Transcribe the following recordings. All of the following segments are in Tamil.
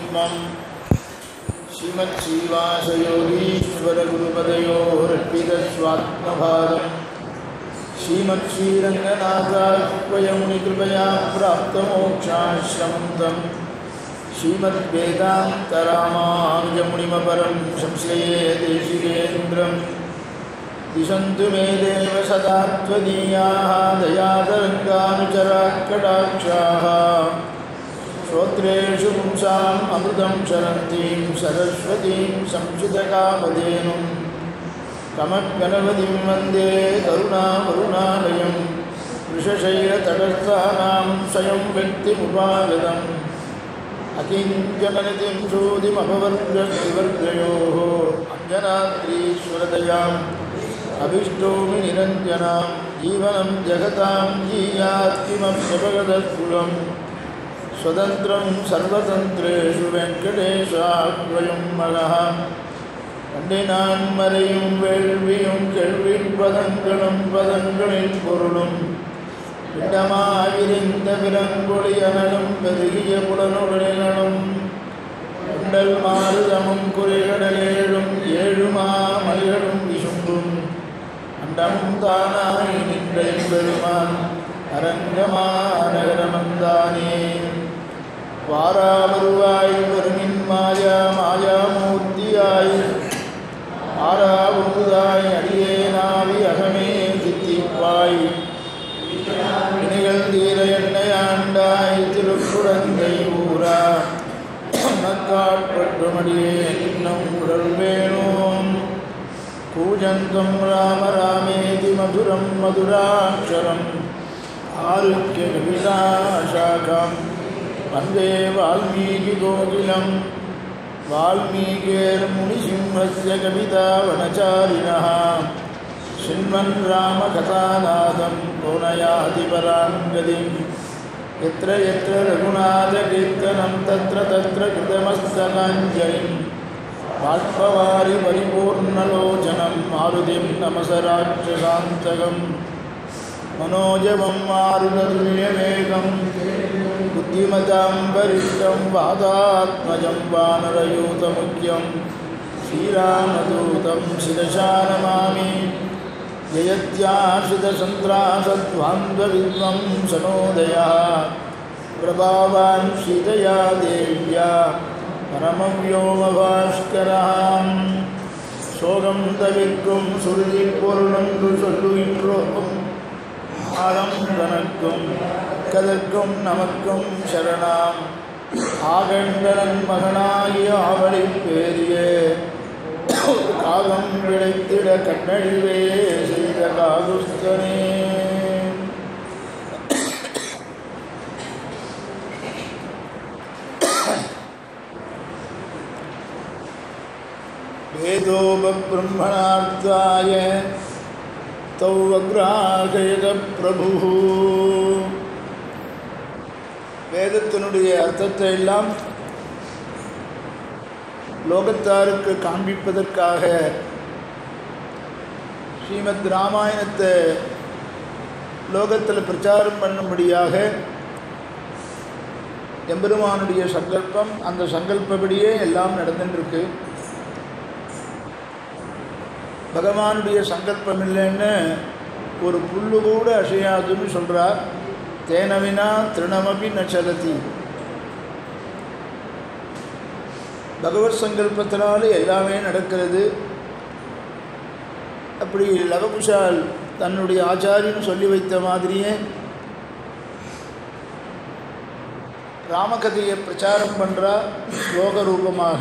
सूक्ष्मम् श्रीमच्छ्रीवासयोगीश्वरगुरुपदयोरर्पितस्वात्मभारम् श्रीमच्छ्रीरङ्गनाथात्वयमुनिकृपया प्राप्तमोक्षाश्रमन्तम् श्रीमद्वेदान्तरामानुजमुनिमपरं संश्रये देशिकेन्द्रम् दिशन्तु मे देव सदा त्वदीयाः दयातरङ्गानुचराकटाक्षाः श्रोत्रेषु पुंसाम् अमृतं क्षरन्तीं सरस्वतीं संस्कृतकामधेनुं कमद्गणपतिं वन्दे करुणाकरुणालयं वृषशैलतटस्थानां स्वयं व्यक्तिमुपागतम् अकिञ्चननितिं श्रुतिमपवर्गस्त्रिवर्गयोः अञ्जनाद्रीश्वरदयाम् अभिष्टोमि निरञ्जनां जीवनं जगतां जीयात् किमप्यपगतस्फुटम् स्वतन्त्रं सर्वतन्त्रेषु वेङ्कटेशाद्वयं मनः கண்டினான் மறையும் வேள்வியும் கேள்விப் பதங்களும் பதங்களில் பொருளும் இடமாவிரிந்த பிறங்கொழியனலும் பெருகிய புலனுடனும் உண்டல் மாறுதமும் குறிகடலேழும் ஏழுமா மலைகளும் விசும்பும் அண்டமும் தானாய் நின்ற பெருமான் அரங்கமா நகரமந்தானே வாராவருவாய் வருமின் மாயா மாயாமூர்த்தியாய் ஆறாவுதாய் அடியேனாவி அகமே சித்திப்பாய் நிகழ்ந்தீர எண்ணையாண்டாய் திருக்குடந்தை ஊரா நக்காட்பற்றுமடியே இன்னும் உடல் வேணும் கூஜந்தம் ராம ராமேதி மதுரம் மதுராட்சரம் ஆருக்கிய கவிதாசாகம் வந்தே வால்மீகி கோகிலம் वाल्मीकिर्मुनिसिंहस्य कवितावनचारिणः शृण्वन् रामकथानादं कौनयाति परां गतिं यत्र यत्र रघुनाथकीर्तनं तत्र तत्र कृतमस्तकाञ्जलिं बाष्पवारि परिपूर्णलोचनं मारुतिं नमस राक्षसान्तकं मनोजवं मारुततुल्यवेगं बुद्धिमतां वरिष्ठं वादात्मजं वानरयूतमुख्यं श्रीरामदूतं शिरसा नमामि जयत्याश्रितसन्त्रासध्वान्धविद्वंसनोदयः प्रभावान् सीतया देव्या परमं व्योमभास्करः சோகம் தவிர்க்கும் சுருதில் பொருளொன்று சொல்லுகின்றோம் ஆகம் தனக்கும் கதற்கும் நமக்கும் சரணாம் ஆகண்டனன் மகனாகிய ஆவலி பேரிய காகம் விளைத்திட கண்ணழிவே செய்த காகுஸ்தனே வேதோபப்ரம்மணார்த்தாய தௌ அக்ராகயத பிரபு. வேதத்தினுடைய அர்த்தத்தை எல்லாம் லோகத்தாருக்கு காண்பிப்பதற்காக ஸ்ரீமத் ராமாயணத்தை லோகத்தில் பிரச்சாரம் பண்ணும்படியாக எம்பெருமானுடைய சங்கல்பம், அந்த சங்கல்பப்படியே எல்லாம் நடந்துட்டுருக்கு. பகவானுடைய சங்கல்பம் இல்லைன்னு ஒரு புல்லு கூட அசையாதுன்னு சொல்கிறார். தேனவினா திருணமபி நச்சலதி. பகவத் சங்கல்பத்தினால எல்லாமே நடக்கிறது. அப்படி லவகுஷால் தன்னுடைய ஆச்சாரியன் சொல்லி வைத்த மாதிரியே ராமகதையை பிரச்சாரம் பண்ணுறா ஸ்லோக ரூபமாக.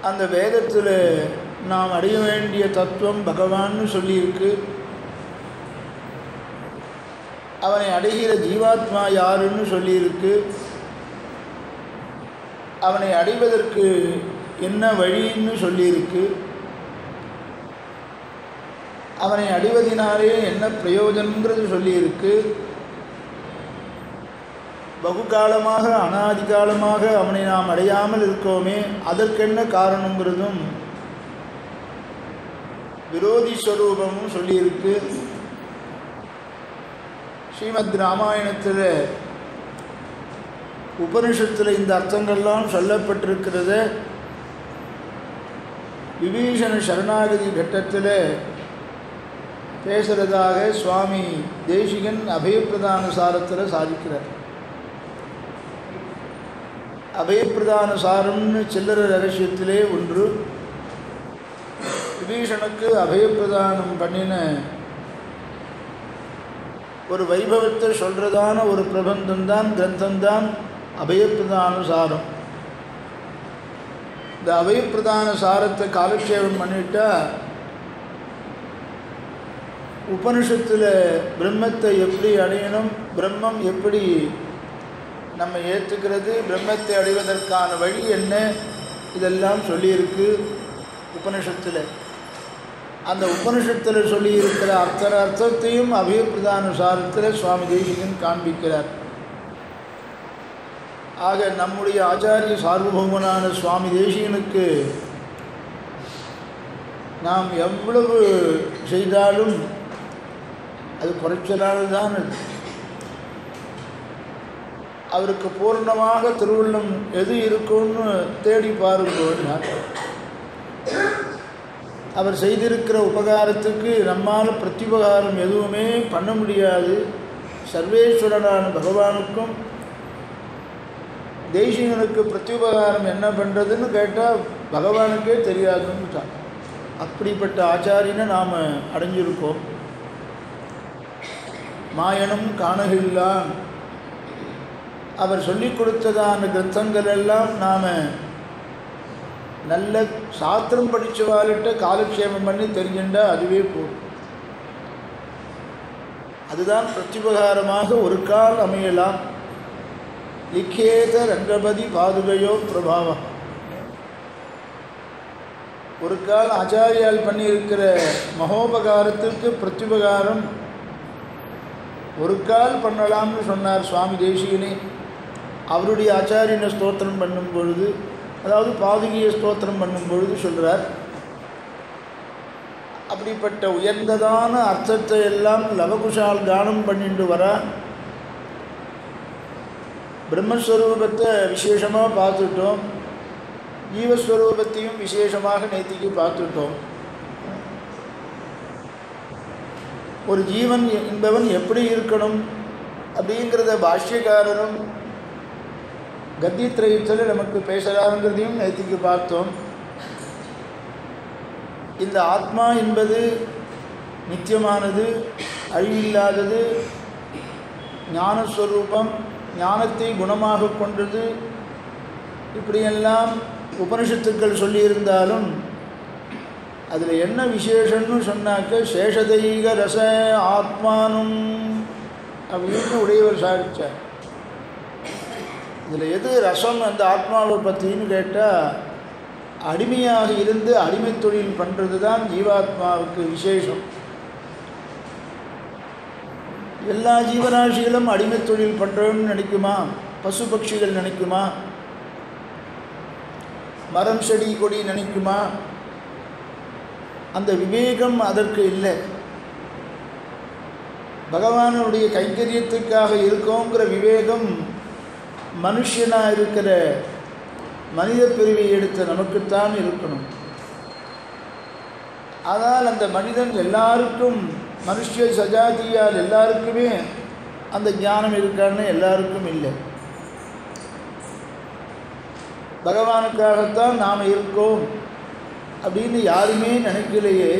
அந்த வேதத்தில் நாம் அடைய வேண்டிய தத்துவம் பகவான்னு சொல்லியிருக்கு. அவனை அடைகிற ஜீவாத்மா யாருன்னு சொல்லியிருக்கு. அவனை அடைவதற்கு என்ன வழின்னு சொல்லியிருக்கு. அவனை அடைவதினாலே என்ன பிரயோஜனங்கிறது சொல்லியிருக்கு. பகுகாலமாக அனாதிகாலமாக அவனை நாம் அடையாமல் இருக்கோமே, அதற்கென்ன காரணங்கிறதும் விரோதி ஸ்வரூபமும் சொல்லியிருக்கு. ஸ்ரீமத் ராமாயணத்தில் உபனிஷத்தில் இந்த அர்த்தங்கள்லாம் சொல்லப்பட்டிருக்கிறத விபீஷண சரணாகதி கட்டத்தில் பேசுகிறதாக சுவாமி தேசிகன் அபயப்பிரதான சாரத்தில் சாதிக்கிறார். அபயப்பிரதான சாரம்னு சில்லற ரகசியத்திலே ஒன்று. விபீஷனுக்கு அபயப்பிரதானம் பண்ணின ஒரு வைபவத்தை சொல்கிறதான ஒரு பிரபந்தம்தான், கிரந்தம்தான் அபயப்பிரதான சாரம். இந்த அபயப்பிரதான சாரத்தை காலக்ஷேபம் பண்ணிட்டா உபனிஷத்தில் பிரம்மத்தை எப்படி அடையணும், பிரம்மம் எப்படி நம்ம ஏற்றுக்கிறது, பிரம்மத்தை அடைவதற்கான வழி என்ன, இதெல்லாம் சொல்லியிருக்கு உபனிஷத்தில். அந்த உபனிஷத்தில் சொல்லியிருக்கிற அத்தனை அர்த்தத்தையும் அபயப்பிரதான சாரத்தில் சுவாமி தேசிகன் காண்பிக்கிறார். ஆக நம்முடைய ஆச்சாரிய சார்வபௌமனான சுவாமி தேசிகனுக்கு நாம் எவ்வளவு செய்தாலும் அது குறைச்சலானதுதான். அவருக்கு பூர்ணமாக திருவுள்ளம் எது இருக்கும்னு தேடி பாருங்க. அவர் செய்திருக்கிற உபகாரத்துக்கு நம்மால் பிரத்யுபகாரம் எதுவுமே பண்ண முடியாது. சர்வேஸ்வரனான பகவானுக்கும் தேசிகனுக்கு பிரத்யுபகாரம் என்ன பண்ணுறதுன்னு கேட்டால் பகவானுக்கே தெரியாதுன்னு. அப்படிப்பட்ட ஆச்சாரியனை நாம் அடைஞ்சிருக்கோம். மாயனும் காணகில்லான் அவர் சொல்லிக் கொடுத்ததான கிரந்தங்கள் எல்லாம் நாம் நல்ல சாஸ்திரம் படித்தவாளிட்ட காலக்ஷேபம் பண்ணி தெரிஞ்சுட்டா அதுவே போதும். அதுதான் பிரத்யுபகாரமாக ஒரு கால் அமையலாம். லிக்கேத ரங்கபதி பாதுகையோ பிரபாவம். ஒரு கால் ஆச்சாரியால் பண்ணியிருக்கிற மகோபகாரத்திற்கு பிரத்யுபகாரம் ஒரு கால் பண்ணலாம்னு சொன்னார் சுவாமி தேசிகனே. அவருடைய ஆச்சாரியனை ஸ்தோத்திரம் பண்ணும் பொழுது, அதாவது பாதுகையை ஸ்தோத்திரம் பண்ணும் பொழுது சொல்கிறார். அப்படிப்பட்ட உயர்ந்ததான அர்த்தத்தை எல்லாம் லவகுஷால் கானம் பண்ணிட்டு வர பிரம்மஸ்வரூபத்தை விசேஷமாக பார்த்துட்டோம், ஜீவஸ்வரூபத்தையும் விசேஷமாக நேத்திக்கு பார்த்துட்டோம். ஒரு ஜீவன் என்பவன் எப்படி இருக்கணும் அப்படிங்கிறத பாஷ்யக்காரரும் கத்தியத்திரயத்தில் நமக்கு பேசுகிறாருங்கிறதையும் நேத்திக்கு பார்த்தோம். இந்த ஆத்மா என்பது நித்தியமானது, அழிவில்லாதது, ஞானஸ்வரூபம், ஞானத்தை குணமாக கொண்டது, இப்படியெல்லாம் உபனிஷத்துக்கள் சொல்லியிருந்தாலும் அதில் என்ன விசேஷம்னு சொன்னாக்க சேஷதைக ரச ஆத்மானும் அப்படின்னு உடையவர் சாதிச்சார். இதில் எது ரசம் அந்த ஆத்மாவை பற்றின்னு கேட்டால் அடிமையாக இருந்து அடிமை தொழில் பண்ணுறது தான் ஜீவாத்மாவுக்கு விசேஷம். எல்லா ஜீவராசிகளும் அடிமை தொழில் பண்ணுறோன்னு நினைக்குமா? பசு பட்சிகள் நினைக்குமா? மரம் செடி கொடி நினைக்குமா? அந்த விவேகம் அதற்கு இல்லை. பகவானுடைய கைங்கரியத்துக்காக இருக்கோங்கிற விவேகம் மனுஷனாக இருக்கிற மனித பிரிவை எடுத்த நமக்குத்தான் இருக்கணும். ஆனால் அந்த மனிதன் எல்லாருக்கும், மனுஷ சஜாதியால் எல்லாருக்குமே அந்த ஞானம் இருக்கான்னு எல்லாருக்கும் இல்லை. பகவானுக்காகத்தான் நாம் இருக்கோம் அப்படின்னு யாருமே நினைக்கலையே.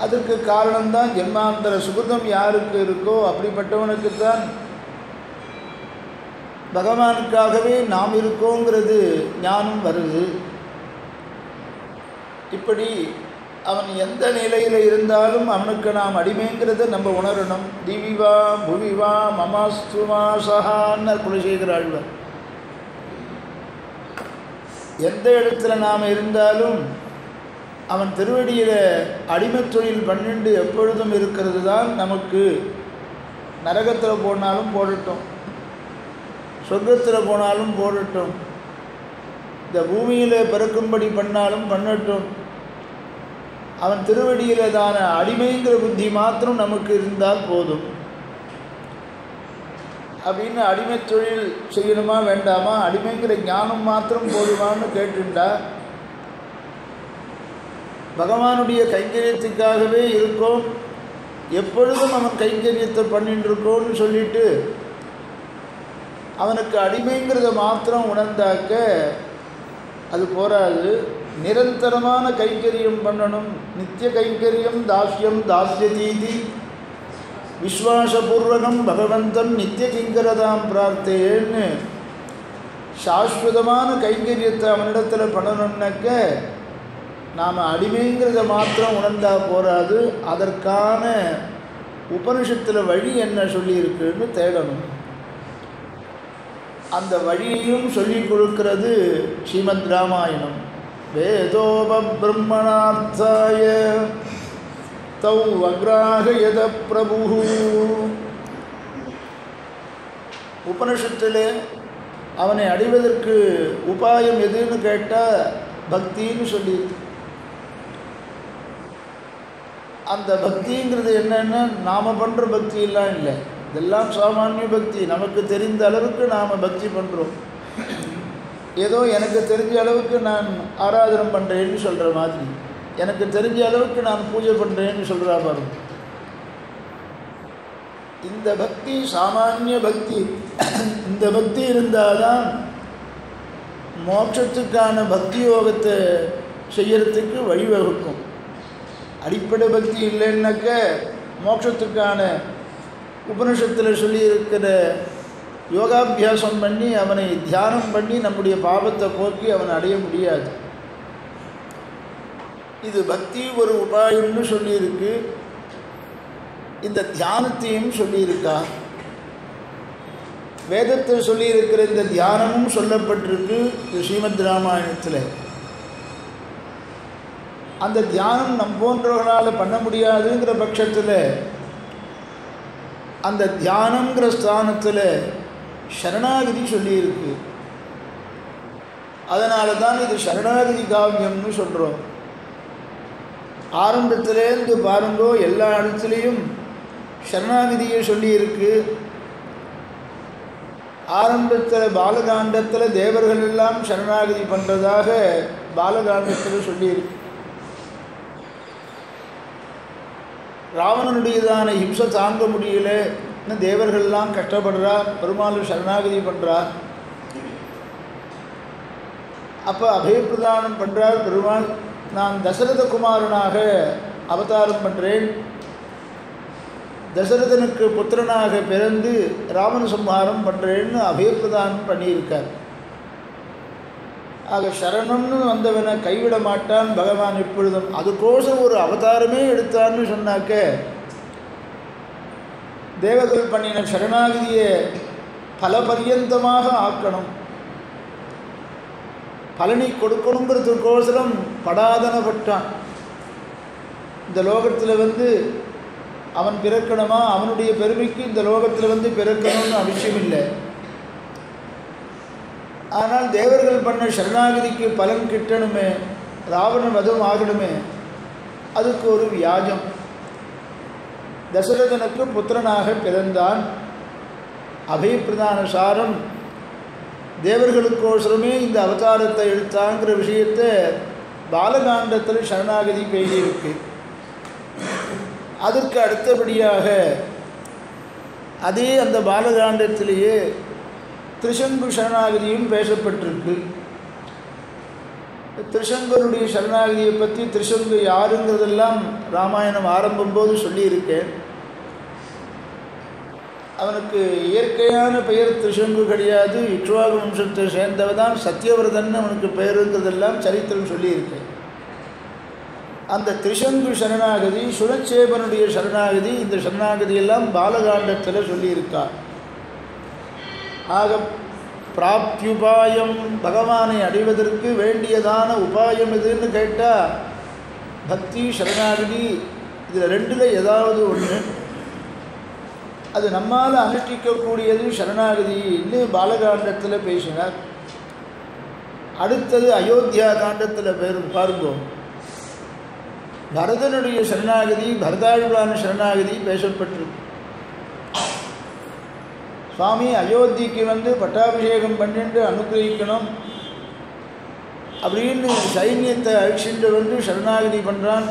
அதுக்கு காரணம்தான் ஜென்மாந்தர சுகிருதம் யாருக்கு இருக்கோ அப்படிப்பட்டவனுக்குத்தான் பகவானுக்காகவே நாம் இருக்கோங்கிறது ஞானம் வருது. இப்படி அவன் எந்த நிலையில் இருந்தாலும் அவனுக்கு நாம் அடிமைங்கிறத நம்ம உணரணும். திவிவா புவிவா மமாஸ்துமா சஹான்னு குலசேகர ஆழ்வார். எந்த இடத்துல நாம் இருந்தாலும் அவன் திருவடியில் அடிமை தொழில் பண்ணிண்டு எப்பொழுதும் இருக்கிறது தான் நமக்கு. நரகத்தில் போனாலும் போடட்டும், சொர்க்கத்தில் போனாலும் போடட்டும், இந்த பூமியில் பிறக்கும்படி பண்ணாலும் பண்ணட்டும், அவன் திருவடியில் தான அடிமைங்கிற புத்தி மாத்திரம் நமக்கு இருந்தால் போதும். அப்படின்னு அடிமை தொழில் செய்யணுமா வேண்டாமா, அடிமைங்கிற ஞானம் மாத்திரம் போதுமான்னு கேட்டுண்டா பகவானுடைய கைங்கரியத்துக்காகவே இருக்கோம், எப்பொழுதும் அவன் கைங்கரியத்தை பண்ணிட்டு இருக்கோன்னு சொல்லிட்டு அவனுக்கு அடிமைங்கிறத மாத்திரம் உணர்ந்தாக்க அது போராது. நிரந்தரமான கைங்கரியம் பண்ணணும். நித்திய கைங்கரியம் தாஸ்யம் தாஸ்யதீதி விஸ்வாசபூர்வகம் பகவந்தம் நித்திய கிங்கரதாம் பிரார்த்தேன்னு சாஸ்வதமான கைங்கரியத்தை அவனிடத்தில் பண்ணணும்னாக்க நாம் அடிமைங்கிறத மாத்திரம் உணர்ந்தா போராது, அதற்கான உபனிஷத்தில் வழி என்ன சொல்லியிருக்குன்னு தேடணும். அந்த வழியையும் சொல்லிக் கொடுக்கிறது ஸ்ரீமத் ராமாயணம். வேதோபபிரம்மணார்த்தாய தௌ அக்ராஹயத பிரபு. உபனிஷத்தில் அவனை அடைவதற்கு உபாயம் எதுன்னு கேட்டால் பக்தின்னு சொல்லி, அந்த பக்திங்கிறது என்னென்னா நாம் பண்ணுற பக்தியெல்லாம் இல்லை, இதெல்லாம் சாமானிய பக்தி. நமக்கு தெரிந்த அளவுக்கு நாம் பக்தி பண்ணுறோம். ஏதோ எனக்கு தெரிஞ்ச அளவுக்கு நான் ஆராதனை பண்ணுறேன்னு சொல்கிற மாதிரி, எனக்கு தெரிஞ்ச அளவுக்கு நான் பூஜை பண்ணுறேன்னு சொல்கிறா பாருங்க. இந்த பக்தி சாமானிய பக்தி. இந்த பக்தி இருந்தால் தான் மோட்சத்துக்கான பக்தி யோகத்தை செய்யறதுக்கு வழிவகுக்கும். அடிப்படை பக்தி இல்லைன்னாக்க மோட்சத்துக்கான உபனிஷத்தில் சொல்லியிருக்கிற யோகாபியாசம் பண்ணி அவனை தியானம் பண்ணி நம்முடைய பாவத்தை போக்கி அவனை அடைய முடியாது. இது பக்தி ஒரு உபாயம்னு சொல்லியிருக்கு. இந்த தியானத்தையும் சொல்லியிருக்கா. வேதத்தில் சொல்லியிருக்கிற இந்த தியானமும் சொல்லப்பட்டிருக்கு ஸ்ரீமத் ராமாயணத்தில். அந்த தியானம் நம் போன்றவர்களால் பண்ண முடியாதுங்கிற பட்சத்தில் அந்த தியானங்கிற ஸ்தானத்தில் சரணாகதி சொல்லியிருக்கு. அதனால தான் இது சரணாகதி காவியம்னு சொல்கிறோம். ஆரம்பத்திலேருந்து பாருங்கோ, எல்லா இடத்துலையும் சரணாகதியை சொல்லியிருக்கு. ஆரம்பத்தில் பாலகாண்டத்தில் தேவர்கள் எல்லாம் சரணாகதி பண்ணுறதாக பாலகாண்டத்தில் சொல்லியிருக்கு. ராவணனுடையதான ஹிம்சை தாங்க முடியல, இன்னும் தேவர்கள்லாம் கஷ்டப்படுறா, பெருமாள் சரணாகதி பண்ணுறார். அப்போ அபயப்பிரதானம் பண்ணுறார் பெருமாள். நான் தசரத குமாரனாக அவதாரம் பண்ணுறேன், தசரதனுக்கு புத்திரனாக பிறந்து ராவண சம்ஹாரம் பண்ணுறேன்னு அபயப்பிரதானம் பண்ணியிருக்கார். ஆக சரணம்னு வந்தவனை கைவிட மாட்டான் பகவான் எப்பொழுதும். அதுக்கோசம் ஒரு அவதாரமே எடுத்தான்னு சொன்னாக்க தேவர்கள் பண்ணின சரணாகதியை பல பரியந்தமாக ஆக்கணும், பலனை கொடுக்கணுங்கிறதுக்கோசரம் படாதனப்பட்டான். இந்த லோகத்தில் அவன் பிறக்கணுமா, அவனுடைய பெருமைக்கு இந்த லோகத்தில் பிறக்கணும்னு அவசியம் இல்லை. ஆனால் தேவர்கள் பண்ண சரணாகதிக்கு பலன் கிட்டணுமே, ராவண வதம் ஆகணுமே, அதுக்கு ஒரு வியாஜம். தசரதனுக்கு புத்திரனாக பிறந்தான். அபயப்பிரதான சாரம் தேவர்களுக்கோசரமே இந்த அவதாரத்தை எடுத்தாங்கிற விஷயத்தை பாலகாண்டத்தில் சரணாகதி பேசியிருக்கு. அதற்கு அடுத்தபடியாக அதே அந்த பாலகாண்டத்திலேயே திரிசங்கு சரணாகதியும் பேசப்பட்டிருக்கு. திரிசங்கருடைய சரணாகதியை பற்றி, திரிசங்கு யாருங்கிறதெல்லாம் ராமாயணம் ஆரம்பம் போது சொல்லியிருக்கேன். அவனுக்கு இயற்கையான பெயர் திரிசங்கு கிடையாது, இக்ஷ்வாகு வம்சத்தை சேர்ந்தவதான், சத்தியவிரதன் அவனுக்கு பெயருங்கிறதெல்லாம் சரித்திரம் சொல்லியிருக்கேன். அந்த திரிசங்கு சரணாகதி, சுரச்சேபனுடைய சரணாகதி, இந்த சரணாகதியெல்லாம் பாலகாண்டத்தில் சொல்லியிருக்கார். ஆக பிராப்தியுபாயம், பகவானை அடைவதற்கு வேண்டியதான உபாயம் எதுன்னு கேட்டால் பக்தி சரணாகதி. இதில் ரெண்டில் ஏதாவது ஒன்று. அது நம்மால் அனுஷ்டிக்கக்கூடியது சரணாகதின்னு பாலகாண்டத்தில் பேசினார். அடுத்தது அயோத்தியா காண்டத்தில் பாருங்கோம், பரதனுடைய சரணாகதி, பரதாழ்வான சரணாகதி பேசப்பட்டிருக்கு. சுவாமி அயோத்திக்கு வந்து பட்டாபிஷேகம் பண்ணிட்டு அனுகிரகிக்கணும் அப்படின்னு சைன்யத்தை அழிச்சுட்டு வந்து சரணாகதி பண்ணுறான்.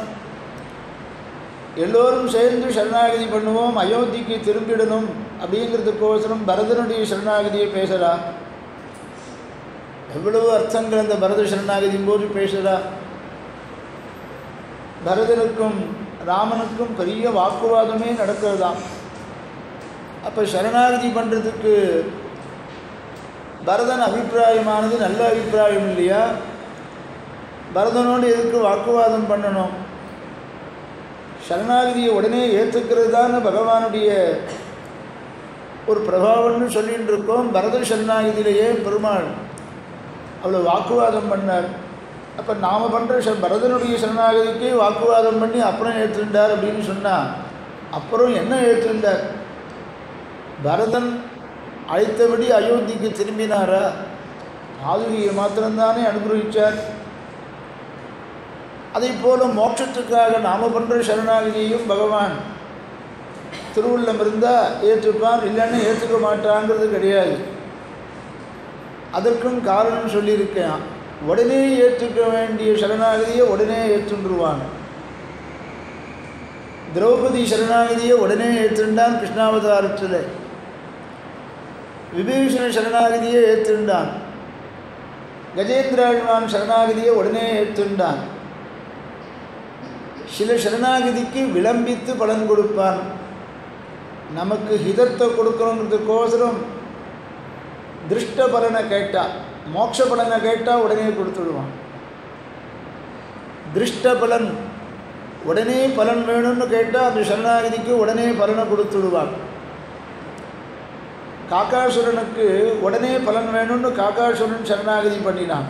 எல்லோரும் சேர்ந்து சரணாகதி பண்ணுவோம், அயோத்திக்கு திரும்பிடணும் அப்படிங்கிறதுக்கோசரம் பரதனுடைய சரணாகதியை பேசுகிறா. எவ்வளவு அர்த்தங்கள் அந்த பரத சரணாகதியின் போது பேசுகிறா. பரதனுக்கும் ராமனுக்கும் பெரிய வாக்குவாதமே நடக்கிறது தான். அப்போ சரணாகதி பண்ணுறதுக்கு பரதன் அபிப்பிராயமானது நல்ல அபிப்பிராயம் இல்லையா? பரதனோடு எதுக்கு வாக்குவாதம் பண்ணணும்? சரணாகதியை உடனே ஏற்றுக்கிறது தான் பகவானுடைய ஒரு பிரபாவம்னு சொல்லிகிட்டு இருக்கோம். பரத சரணாகதியிலேயே பெருமாள் அவ்வளோ வாக்குவாதம் பண்ணார். அப்போ நாம் பண்ணுற பரதனுடைய சரணாகதிக்கு வாக்குவாதம் பண்ணி அப்புறம் ஏற்றுண்டார் அப்படின்னு சொன்னால் அப்புறம் என்ன ஏற்றுண்டார்? பரதன் அழைத்தபடி அயோத்திக்கு திரும்பினாரா? ஆதுகியை மாத்திரம்தானே அனுகிரகித்தார். அதை போல மோட்சத்துக்காக நாம் பண்ணுற சரணாகதியையும் பகவான் திருவுள்ளம் இருந்தால் ஏற்றுப்பான், இல்லைன்னு ஏற்றுக்க மாட்டாங்கிறது கிடையாது. அதற்கும் காரணம் சொல்லியிருக்கேன். உடனே ஏற்றுக்க வேண்டிய சரணாகதியை உடனே ஏற்றுருவாங்க. திரௌபதி சரணாகதியை உடனே ஏற்றுண்டான் கிருஷ்ணாவதாரத்தில். விபீஷண சரணாகதியை ஏற்றுண்டான். கஜேந்திராழ்வான் சரணாகதியை உடனே ஏற்றுண்டான். சில சரணாகதிக்கு விளம்பித்து பலன் கொடுப்பான். நமக்கு ஹிதத்தை கொடுக்கணுங்கிறதுக்கோசரம் திருஷ்ட பலனை கேட்டால், மோட்ச பலனை கேட்டால் உடனே கொடுத்துடுவான். திருஷ்ட பலன் உடனே பலன் வேணும்னு கேட்டால் அந்த சரணாகதிக்கு உடனே பலனை கொடுத்துடுவான். காக்காசுரனுக்கு உடனே பலன் வேணும்னு காக்காசுரன் சரணாகதி பண்ணினான்.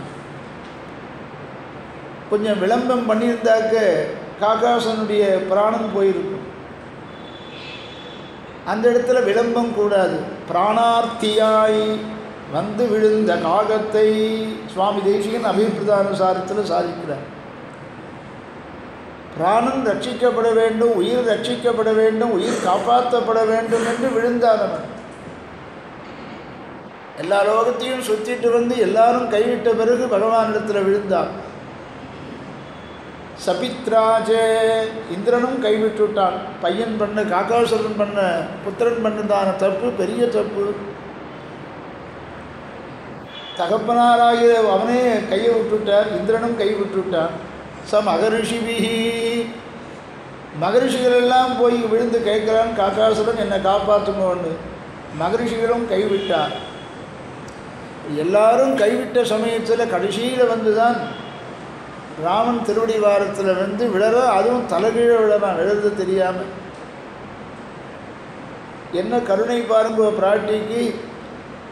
கொஞ்சம் விளம்பம் பண்ணியிருந்தாக்க காக்காசுரனுடைய பிராணம் போயிருக்கும். அந்த இடத்துல விளம்பம் கூடாது. பிராணார்த்தியாய் வந்து விழுந்த காகத்தை சுவாமி தேசிகன் அபிப்பிரதானுசாரத்தில் சாதிக்கிறார். பிராணன் ரட்சிக்கப்பட வேண்டும், உயிர் ரட்சிக்கப்பட வேண்டும், உயிர் காப்பாற்றப்பட வேண்டும் என்று விழுந்தானவன். எல்லா லோகத்தையும் சுற்றிட்டு வந்து எல்லாரும் கைவிட்ட பிறகு பகவானிடத்தில் விழுந்தான். சபித்ராஜே இந்திரனும் கைவிட்டுட்டான். பையன் பண்ண காக்காசுரன் பண்ண புத்திரன் பண்ணதான தப்பு பெரிய தப்பு. தகப்பனாராகிய அவனே கையை விட்டுட்டார், இந்திரனும் கை விட்டுட்டான். மகரிஷிபிஹி மகரிஷிகளெல்லாம் போய் விழுந்து கேட்குறான் காக்காசுரன் என்னை காப்பாற்றுங்கன்னு. மகரிஷிகளும் கைவிட்டார். எல்லாரும் கைவிட்ட சமயத்தில் கடைசியில் வந்து தான் ராமன் திருவடி வாரத்தில் வந்து விழற, அதுவும் தலைகீழ விழறான், விழுறது தெரியாமல். என்ன கருணை பாருங்க பிராட்டிக்கு.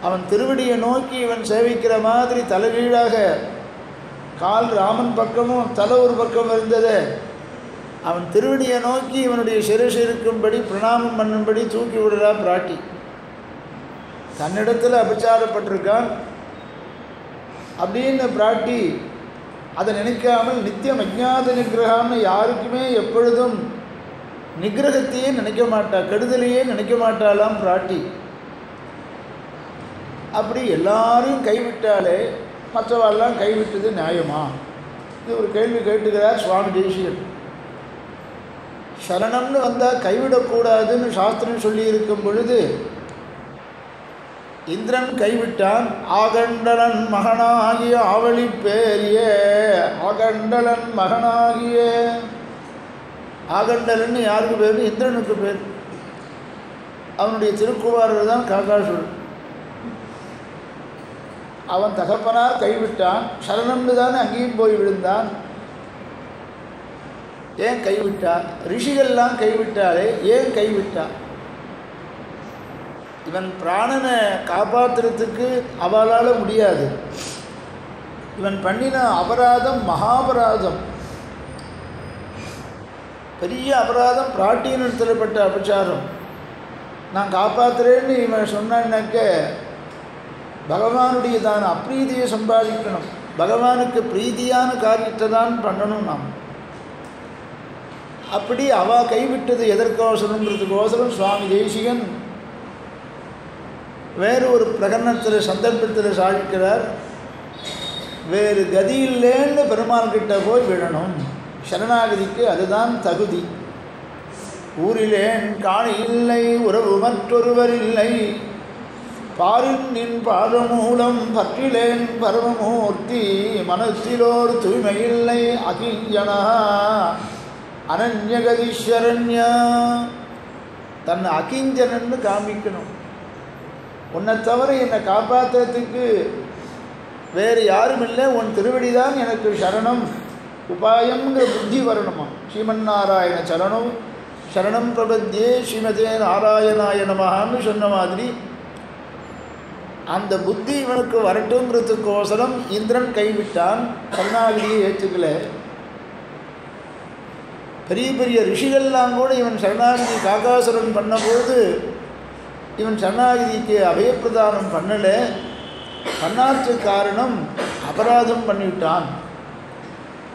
அவன் திருவடியை நோக்கி இவன் சேவிக்கிற மாதிரி தலைகீழாக கால் ராமன் பக்கமும் தலை ஒரு பக்கம் இருந்தது. அவன் திருவடியை நோக்கி இவனுடைய சிரசு இருக்கும்படி பிரணாமம் பண்ணும்படி தூக்கி விடுறா பிராட்டி. தன்னிடத்தில் அபச்சாரப்பட்டிருக்கான் அப்படின்னு பிராட்டி அதை நினைக்காமல் நித்தியம் அஜ்ஞாத நிகிரகம்னு யாருக்குமே எப்பொழுதும் நிகிரகத்தையே நினைக்க மாட்டா, கெடுதலையே நினைக்க மாட்டாளாம் பிராட்டி. அப்படி எல்லாரையும் கைவிட்டாலே மற்றவெல்லாம் கைவிட்டது நியாயமா? இது ஒரு கேள்வி கேட்டுக்கிறார் சுவாமி தேசிகன். சரணம்னு வந்தால் கைவிடக்கூடாதுன்னு சாஸ்திரம் சொல்லியிருக்கும் பொழுது இந்திரன் கைவிட்டான். ஆகண்டலன் மகனாகிய ஆவலி பேரிய ஆகண்டலன் மகனாகிய ஆகண்டலன் யாருக்கு பேர்? இந்திரனுக்கு பேர். அவனுடைய திருக்குமாரர் தான் காக்காசுரன். அவன் தகப்பனார் கைவிட்டான். சரணம்னு தானே அங்கேயும் போய் விழுந்தான். ஏன் கைவிட்டா? ரிஷிகள்லாம் கைவிட்டாலே ஏன் கைவிட்டா? இவன் பிராணனை காப்பாற்றுறதுக்கு அவளால் முடியாது. இவன் பண்ணின அபராதம் மகாபராதம், பெரிய அபராதம். பிராட்டியின் இடத்துலப்பட்ட அபச்சாரம். நான் காப்பாற்றுறேன்னு இவன் சொன்னாக்க பகவானுடைய தான் அப்ரீதியை சம்பாதிக்கணும். பகவானுக்கு பிரீதியான காரியத்தை தான் பண்ணணும் நாம். அப்படி அவள் கைவிட்டது எதற்கோசரங்கிறதுக்கோசரம் சுவாமி தேசிகன் வேறு ஒரு பிரகரணத்தில் சந்தர்ப்பத்தில் சாதிக்கிறார், வேறு கதி இல்லைன்னு பெருமாள் கிட்ட போய் விடணும். சரணாகதிக்கு அதுதான் தகுதி. ஊரிலேன் காணி இல்லை, உறவு மற்றொருவர் இல்லை, பாரின் நின் பாதமூலம் பற்றிலேன் பரமமூர்த்தி, மனத்திலோர் தூய்மையில்லை அகிஞ்சனா அனன்யகதீஸ்வரன்யா. தன்னை அகிஞ்சனன்னு காமிக்கணும். உன்னை தவிர என்னை காப்பாற்றுறதுக்கு வேறு யாரும் இல்லை, உன் திருவடி தான் எனக்கு சரணம் உபாயங்கிற புத்தி வரணுமா. ஸ்ரீமன்னாராயண சரணம் சரணம் பிரபத்தியே ஸ்ரீமதே நாராயணாய நமஹான்னு சொன்ன மாதிரி அந்த புத்தி இவனுக்கு வரட்டுங்கிறதுக்கோசரம் இந்திரன் கைவிட்டான், சரணாகதியை ஏற்றுக்கல. பெரிய பெரிய ரிஷிகள்லாம் கூட இவன் சரணாகதி காகாசுரன் பண்ணபோது இவன் சரணாகதிக்கு அபயப்பிரதானம் பண்ணலை. பண்ணாற்று காரணம் அபராதம் பண்ணிவிட்டான்.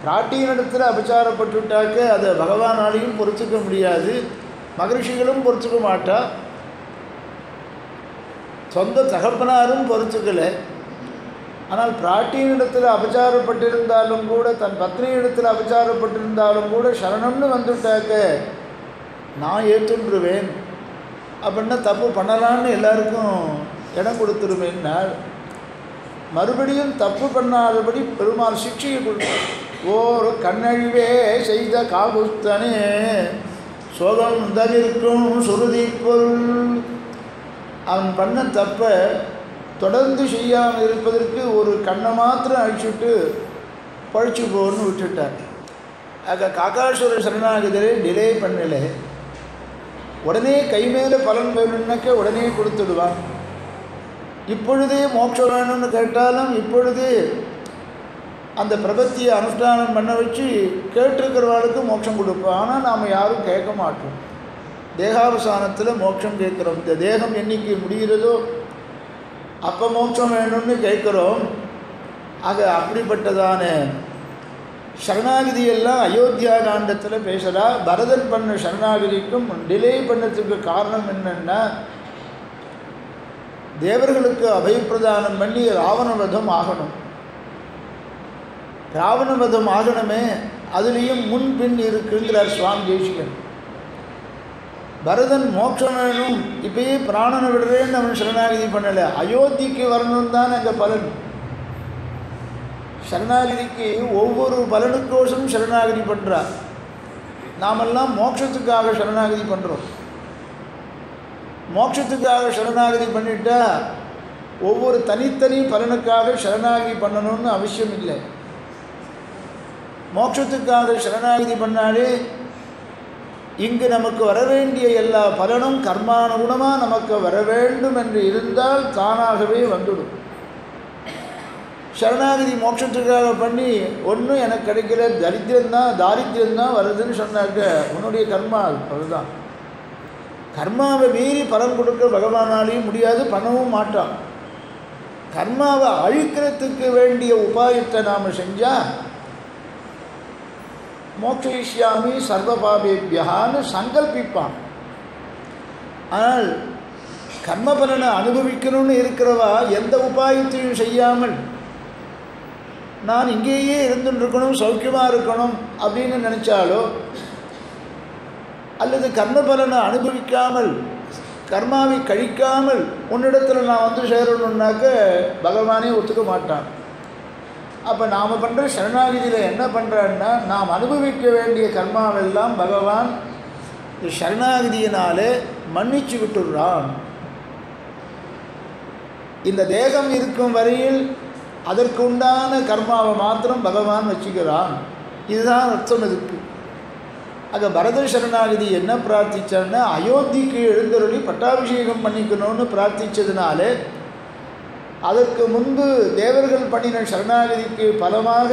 பிராட்டியினிடத்தில் அபச்சாரப்பட்டுவிட்டாக்க அதை பகவானாலையும் பொறுத்துக்க முடியாது, மகரிஷிகளும் பொறுத்துக்க மாட்டா, சொந்த தகப்பனாரும் பொறுத்துக்கலை. ஆனால் பிராட்டியினிடத்தில் அபச்சாரப்பட்டிருந்தாலும் கூட, தன் பத்னியிடத்தில் அபச்சாரப்பட்டிருந்தாலும் கூட சரணம்னு வந்துவிட்டாக்க நான் ஏற்றுன்றுவேன் அப்படின்னா தப்பு பண்ணலான்னு எல்லாருக்கும் இடம் கொடுத்துருவேன்னார். மறுபடியும் தப்பு பண்ணாதபடி பெருமாள் சிக்ஷையை கொடுத்தார். ஓர் கண்ணழிவே செய்த காகுஸ்தனே சோகம் தவிர்க்கும் சுருதி பொருள். அவன் பண்ண தப்பை தொடர்ந்து செய்யாமல் இருப்பதற்கு ஒரு கண்ணை மாத்திரம் அழிச்சுட்டு பழிச்சு போன்னு விட்டுட்டார். ஆக காகாசுர சரணாகதியை டிலே பண்ணலை. உடனே கை மேலே பலன் வேணும்னாக்க உடனே கொடுத்துடுவான். இப்பொழுதே மோட்சம் வேணும்னு கேட்டாலும் இப்பொழுதே அந்த பிரபத்தியை அனுஷ்டானம் பண்ண வச்சு கேட்டிருக்கிறவாளுக்கு மோட்சம் கொடுப்போம். ஆனால் நாம் யாரும் கேட்க மாட்டோம். தேகாவசானத்தில் மோட்சம் கேட்குறோம். இந்த தேகம் என்னைக்கு முடிகிறதோ அப்போ மோட்சம் வேணும்னு கேட்குறோம். ஆக அப்படிப்பட்டதான சரணாகதியெல்லாம் அயோத்தியா காண்டத்தில் பேசுகிறா. பரதன் பண்ண சரணாகதிக்கும் டிலே பண்ணதுக்கு காரணம் என்னென்னா, தேவர்களுக்கு அபயப்பிரதானம் பண்ணி ராவணவதம் ஆகணும். ராவணவதம் ஆகணுமே, அதுலேயும் முன்பின் இருக்குங்கிறார் சுவாமி தேசிகன். பரதன் மோட்சம் வேணும், இப்பயே பிராணனை விடுறேன்னு அவன் சரணாகதி பண்ணலை. அயோத்திக்கு வரணும் தான் அங்கே பலன். சரணாகதிக்கு ஒவ்வொரு பலனுக்கோசம் சரணாகதி பண்ணுறார். நாமெல்லாம் மோட்சத்துக்காக சரணாகதி பண்ணுறோம். மோட்சத்துக்காக சரணாகதி பண்ணிட்டா ஒவ்வொரு தனித்தனி பலனுக்காக சரணாகதி பண்ணணும்னு அவசியம் இல்லை. மோட்சத்துக்காக சரணாகதி பண்ணாலே இங்கு நமக்கு வர வேண்டிய எல்லா பலனும் கர்மானுகுணமாக நமக்கு வர வேண்டும் என்று இருந்தால் தானாகவே வந்துடும். சரணாகதி மோட்சத்துக்காக பண்ணி ஒன்றும் எனக்கு கிடைக்கிற தாரித்திரம்தான் வருதுன்னு சொன்னாக்க உன்னுடைய கர்மா அதுதான். கர்மாவை மீறி பலன் கொடுக்க பகவானாலையும் முடியாது, பண்ணவும் மாட்டான். கர்மாவை அழிக்கிறதுக்கு வேண்டிய உபாயத்தை நாம் செஞ்சால் மோட்சயிஷ்யாமி சர்வபாபேபியான்னு சங்கல்பிப்பான். ஆனால் கர்ம பலனை அனுபவிக்கணும்னு இருக்கிறவா எந்த உபாயத்தையும் செய்யாமல் நான் இங்கேயே இருந்துருக்கணும், சௌக்கியமாக இருக்கணும் அப்படின்னு நினச்சாலோ, அல்லது கர்ம பலனை அனுபவிக்காமல் கர்மாவை கழிக்காமல் உன்னிடத்தில் நான் வந்து சேரணுன்னாக்க பகவானே ஒத்துக்க மாட்டான். அப்போ நாம் பண்ணுற சரணாகதியில் என்ன பண்ணுறான்னா, நாம் அனுபவிக்க வேண்டிய கர்மாவெல்லாம் பகவான் சரணாகதியினாலே மன்னிச்சு விட்டுடுறான். இந்த தேகம் இருக்கும் வரையில் அதற்கு உண்டான கர்மாவை மாத்திரம் பகவான் வச்சுக்கிறான். இதுதான் அர்த்தம் இதுக்கு. ஆக பரத சரணாகதி என்ன பிரார்த்திச்சான்னா, அயோத்திக்கு எழுந்தருளி பட்டாபிஷேகம் பண்ணிக்கணும்னு பிரார்த்தித்ததுனாலே அதற்கு முன்பு தேவர்கள் பண்ணின சரணாகதிக்கு பலமாக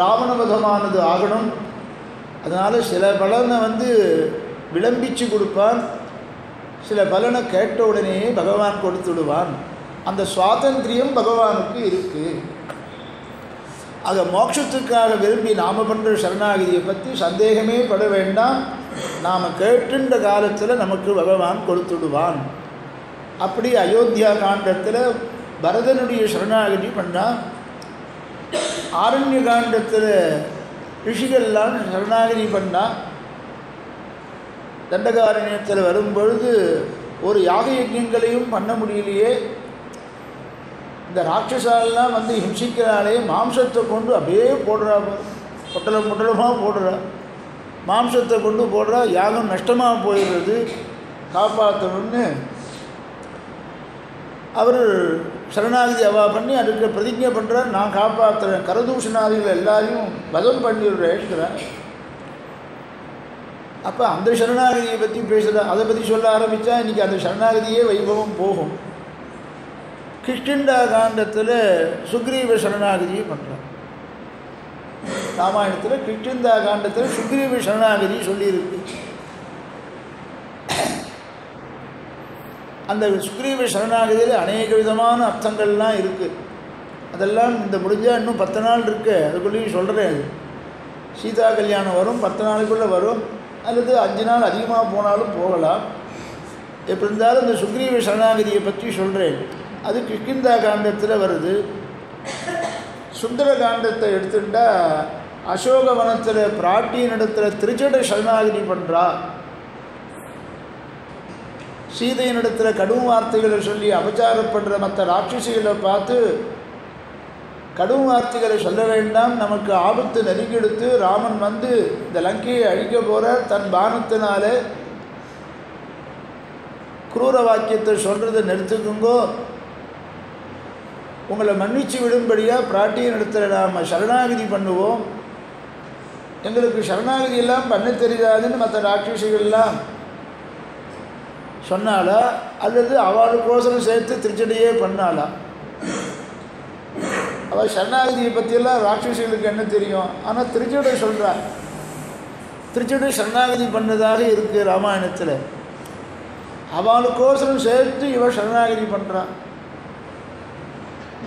ராவணவதமானது ஆகணும். அதனால் சில பலனை விளம்பிச்சு கொடுப்பான், சில பலனை கேட்ட உடனே பகவான் கொடுத்துடுவான். அந்த சுவாதந்திரியம் பகவானுக்கு இருக்குது. ஆக மோட்சத்துக்காக விரும்பி நாம் பண்ணுற சரணாகதியை பற்றி சந்தேகமே பட வேண்டாம். நாம் கேட்டுன்ற காலத்தில் நமக்கு பகவான் கொடுத்துடுவான். அப்படி அயோத்தியா காண்டத்தில் பரதனுடைய சரணாகதி பண்ணால், ஆரண்ய காண்டத்தில் ரிஷிகள்லாம் சரணாகதி பண்ணால், தண்டகாரண்யத்தில் வரும்பொழுது ஒரு யாக யஜ்யங்களையும் பண்ண முடியலையே, இந்த ராட்சசாலெலாம் வந்து ஹிம்சிக்கிறாளே, மாம்சத்தை கொண்டு அப்படியே போடுறா, பொட்டலம் பொட்டலமாக போடுறா, மாம்சத்தை கொண்டு போடுறா, யாகம் நஷ்டமாக போயிடுறது, காப்பாற்றணும்னு அவர் சரணாகதி அவா பண்ணி அதுக்கு பிரதிஜை பண்ணுறார், நான் காப்பாற்றுறேன், கரதூஷணாதிகள் எல்லாரையும் வதம் பண்ணிடுறேன். அப்போ அந்த சரணாகதியை பற்றி பேசுகிறேன், அதை பற்றி சொல்ல ஆரம்பித்தா இன்றைக்கி அந்த சரணாகதியே வைபவம் போகும். கிஷ்கிந்தா காண்டத்தில் சுக்ரீவ சரணாகதியை பண்ணுறார். ராமாயணத்தில் கிஷ்கிந்தா காண்டத்தில் சுக்ரீவ சரணாகதி சொல்லியிருக்கு. அந்த சுக்ரீவ சரணாகதியில் அநேக விதமான அர்த்தங்கள்லாம் இருக்குது. அதெல்லாம் இந்த முடிஞ்சால் இன்னும் 10 நாள் இருக்குது, அதுக்குள்ளேயும் சொல்கிறேன். சீதா கல்யாணம் வரும், 10 நாளுக்குள்ளே வரும், அல்லது 5 நாள் அதிகமாக போனாலும் போகலாம். எப்படி இருந்தாலும் இந்த சுக்ரீவ சரணாகதியை பற்றி சொல்கிறேன். அது கிஷ்கிந்தா காண்டத்தில் வருது. சுந்தர காண்டத்தை எடுத்துட்டால் அசோகவனத்தில் பிராட்டியினிடத்தில் திருச்சட சரணாகதி பண்ணுறா. சீதையினிடத்தில் கடும் வார்த்தைகளை சொல்லி அபச்சாரப்படுற மற்ற ராட்சசிகளை பார்த்து, கடும் வார்த்தைகளை சொல்ல வேண்டாம், நமக்கு ஆபத்து நெருங்கெடுத்து ராமன் வந்து இந்த லங்கையை அழிக்க போகிறார், தன் பானத்தினால குரூர வாக்கியத்தை சொல்கிறத நிறுத்துக்குங்கோ, உங்களை மன்னிச்சு விடும்படியாக பிராட்டியின் இடத்துல நாம் சரணாகதி பண்ணுவோம், எங்களுக்கு சரணாகதி எல்லாம் பண்ண தெரியாதுன்னு மற்ற ராட்சசிகள்லாம் சொன்னாலா, அல்லது அவளுக்கோசரம் சேர்த்து திருச்சடையே பண்ணாளா? அவள் சரணாகதியை பற்றியெல்லாம் ராட்சசிகளுக்கு என்ன தெரியும்? ஆனால் திருச்சடை சொல்கிறார், திருச்சடை சரணாகதி பண்ணதாக இருக்குது ராமாயணத்தில். அவளுக்கோசரம் சேர்த்து இவள் சரணாகதி பண்ணுறான்.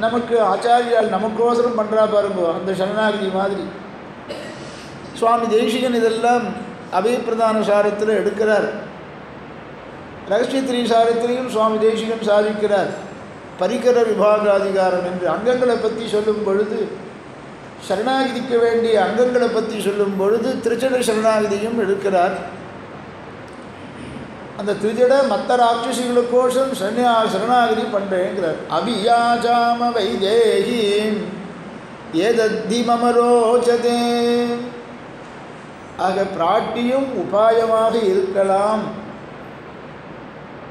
நமக்கு ஆச்சாரியால் நமக்கோசரம் பண்ணுறா பாருங்க, அந்த சரணாகதி மாதிரி. சுவாமி தேசிகன் இதெல்லாம் அபயப்பிரதான சாரத்தில் எடுக்கிறார். ரகசியத்திரி சாரத்திலையும் சுவாமி தேசிகன் சாதிக்கிறார். பரிகர விபாகாதிகாரம் என்று அங்கங்களை பற்றி சொல்லும் பொழுது, சரணாகதிக்க வேண்டிய அங்கங்களை பற்றி சொல்லும் பொழுது திருச்சட சரணாகதியும் எடுக்கிறார். அந்த திருச்சட மற்ற ராட்சசிகளுக்கோசம் சரணாகதி பண்ணுறேங்கிறார். அபியாஜாம வைதேகி ஏதத்தி மமரோச்சதே. ஆக பிராட்டியும் உபாயமாக இருக்கலாம்.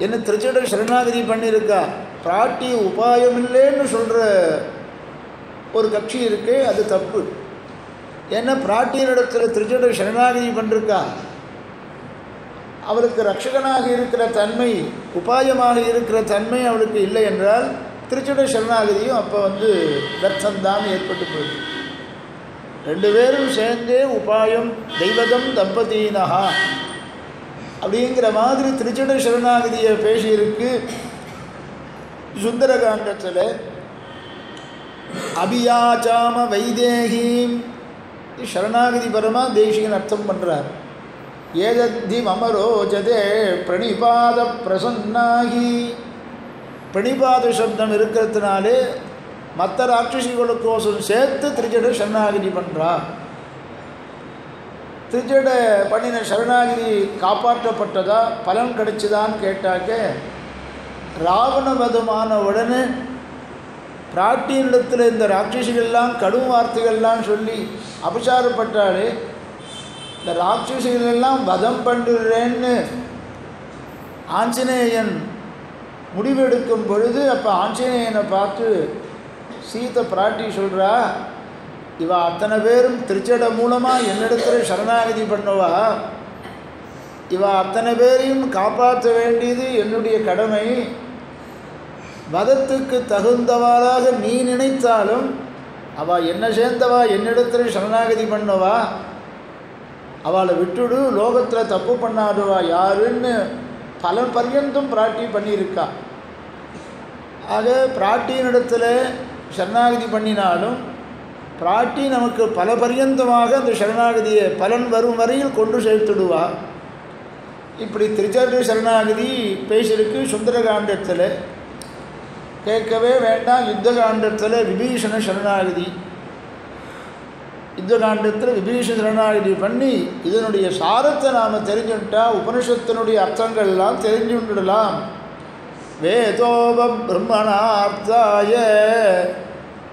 என்ன திருச்சட சரணாகதி பண்ணியிருக்கா, பிராட்டி உபாயம் இல்லைன்னு சொல்கிற ஒரு கட்சி இருக்கு, அது தப்பு. ஏன்னா பிராட்டியினிடத்தில் திருச்சட சரணாகதி பண்ணிருக்கா, அவளுக்கு ரட்சகனாக இருக்கிற தன்மை, உபாயமாக இருக்கிற தன்மை அவளுக்கு இல்லை என்றால் திருச்சட சரணாகதியும் அப்போ வந்து தர்த்தம்தான் ஏற்பட்டு போகுது. 2 பேரும் சேர்ந்தே உபாயம் தெய்வதம் தம்பதீனஹா அப்படிங்கிற மாதிரி திருச்சட சரணாகதியை பேசியிருக்கு. சுந்தரகாண்டத்தில் அபியாச்சாம வைதேகீம் சரணாகதி பரமாக தேசிகன் அர்த்தம் பண்ணுறார். ஏதத்தி மமரோஜதே பிரணிபாத பிரசன்னாகி. பிரணிபாத சப்தம் இருக்கிறதுனாலே மற்ற ராட்சசிகளுக்கோசம் சேர்த்து திருச்சட சரணாகதி பண்ணுறா. திருச்சட பண்ணின சரணாகதி காப்பாற்றப்பட்டதா, பலன் கிடைச்சதான்னு கேட்டாக்க, ராவணவதமான உடனே பிராட்டியினிடத்தில் இந்த ராட்சசிகள்லாம் கடும் வார்த்தைகள்லாம் சொல்லி அபசாரப்பட்டாலே, இந்த ராட்சசிகளெல்லாம் வதம் பண்ணுறேன்னு ஆஞ்சநேயன் முடிவெடுக்கும் பொழுது, அப்போ ஆஞ்சநேயனை பார்த்து சீதை பிராட்டி சொல்கிறா, இவ அத்தனை பேரும் திருச்சட மூலமாக என்னிடத்தில் சரணாகதி பண்ணுவா, இவ அத்தனை பேரையும் காப்பாற்ற வேண்டியது என்னுடைய கடமை. வதத்துக்கு தகுந்தவாளாக நீ நினைத்தாலும் அவள் என்ன சேர்ந்தவா என்னிடத்தில் சரணாகதி பண்ணவா, அவளை விட்டுடு, லோகத்தில் தப்பு பண்ணாதவா யாருன்னு பல பர்யந்தம் பிராட்டி பண்ணியிருக்கா. ஆக பிராட்டியினிடத்தில் சரணாகதி பண்ணினாலும் பிராட்டி நமக்கு பல பர்யந்தமாக அந்த சரணாகதியை பலன் வரும் வரையில் கொண்டு சேர்த்துடுவா. இப்படி திருச்சரண சரணாகதி பேசியிருக்கு சுந்தரகாண்டத்தில். கேட்கவே வேண்டாம், யுத்த காண்டத்தில் விபீஷண சரணாகதி. யுத்த காண்டத்தில் விபீஷண சரணாகதி பண்ணி இதனுடைய சாரத்தை நாம் தெரிஞ்சுட்டா உபனிஷத்தினுடைய அர்த்தங்கள்லாம் தெரிஞ்சுடலாம். வேதோப பிரம்மணார்த்தாய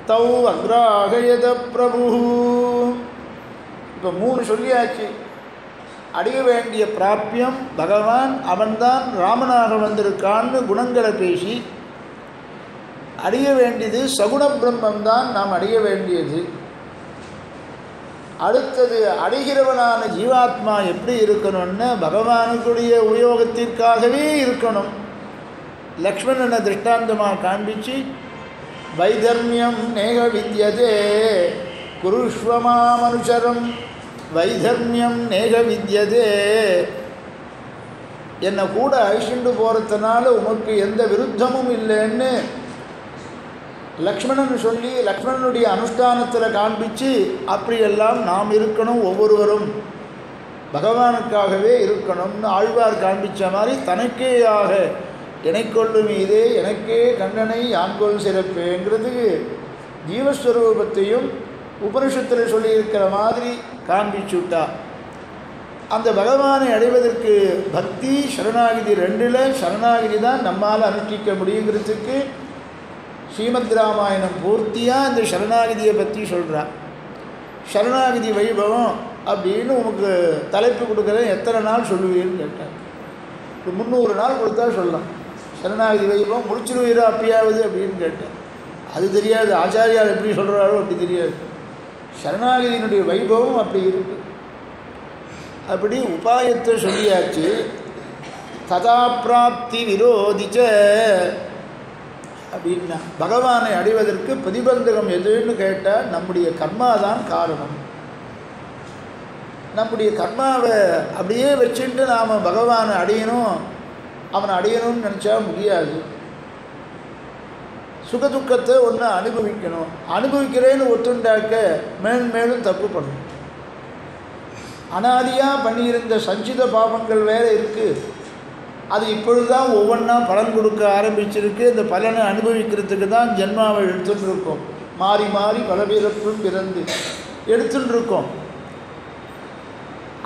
தௌ அக்ராகயத பிரபு. இப்போ 3 சொல்லியாச்சு. அடைய வேண்டிய பிராப்பியம் பகவான், அவன்தான் ராமனாக வந்திருக்கான்னு குணங்களை பேசி, அடைய வேண்டியது சகுண பிரம்மந்தான் நாம் அடைய வேண்டியது. அடுத்தது அடைகிறவனான ஜீவாத்மா எப்படி இருக்கணும்னு பகவானுக்குடைய உபயோகத்திற்காகவே இருக்கணும். லக்ஷ்மணனை திருஷ்டாந்தமாக காண்பிச்சு வைதர்மியம் நேக வித்யதே குருஷ்வமாமனுஷரம் வைதர்மியம் நேக வித்யதே. என்னை கூட அழிச்சுண்டு போகிறதுனால உமக்கு எந்த விருத்தமும் இல்லைன்னு லக்ஷ்மணன் சொல்லி லக்ஷ்மணனுடைய அனுஷ்டானத்தில் காண்பித்து அப்படியெல்லாம் நாம் இருக்கணும். ஒவ்வொருவரும் பகவானுக்காகவே இருக்கணும்னு ஆழ்வார் காண்பித்த மாதிரி தனக்கேயாக இணைக்கொள்ளும் இதே எனக்கே கண்ணனை யான்கொள் சிறப்புங்கிறதுக்கு ஜீவஸ்வரூபத்தையும் உபனிஷத்தில் சொல்லியிருக்கிற மாதிரி காண்பிச்சுட்டா. அந்த பகவானை அடைவதற்கு பக்தி சரணாகிதி 2ல் சரணாகிதி தான் நம்மால் அனுஷ்டிக்க முடியுங்கிறதுக்கு ஸ்ரீமத் ராமாயணம் பூர்த்தியாக இந்த சரணாகிதியை பற்றி சொல்கிறார். சரணாகிதி வைபவம் அப்படின்னு உனக்கு தலைப்பு கொடுக்குறேன், எத்தனை நாள் சொல்லுவீர்னு கேட்டார். 300 நாள் கொடுத்தா சொல்லலாம். சரணாகிதி வைபவம் முடிச்சிருவீரா அப்பயாவது அப்படின்னு கேட்டேன். அது தெரியாது, ஆச்சாரியார் எப்படி சொல்கிறாரோ அப்படி தெரியாது. சரணாகிதியினுடைய வைபவம் அப்படி இருக்குது. அப்படி உபாயத்தை சொல்லியாச்சு. ததா பிராப்தி விரோதிச்ச அப்படின்னா பகவானை அடைவதற்கு பிரதிபந்தகம் எதுன்னு கேட்டால் நம்முடைய கர்மா தான் காரணம். நம்முடைய கர்மாவை அப்படியே வச்சுட்டு நாம் பகவானை அடையணும், அவனை அடையணும்னு நினச்சா முடியாது. சுகதுக்கத்தை ஒன்று அனுபவிக்கணும். அனுபவிக்கிறேன்னு ஒத்துண்டாக்க மேலும் தப்பு பண்ணணும். அனாதியாக பண்ணியிருந்த சஞ்சித பாபங்கள் வேறு இருக்குது. அது இப்பொழுது தான் ஒவ்வொன்றா பலன் கொடுக்க ஆரம்பிச்சிருக்கு. இந்த பலனை அனுபவிக்கிறதுக்கு தான் ஜென்மாவை எடுத்துகிட்டு இருக்கோம். மாறி மாறி பல பிறப்பும் பிறந்து எடுத்துகிட்டு இருக்கோம்.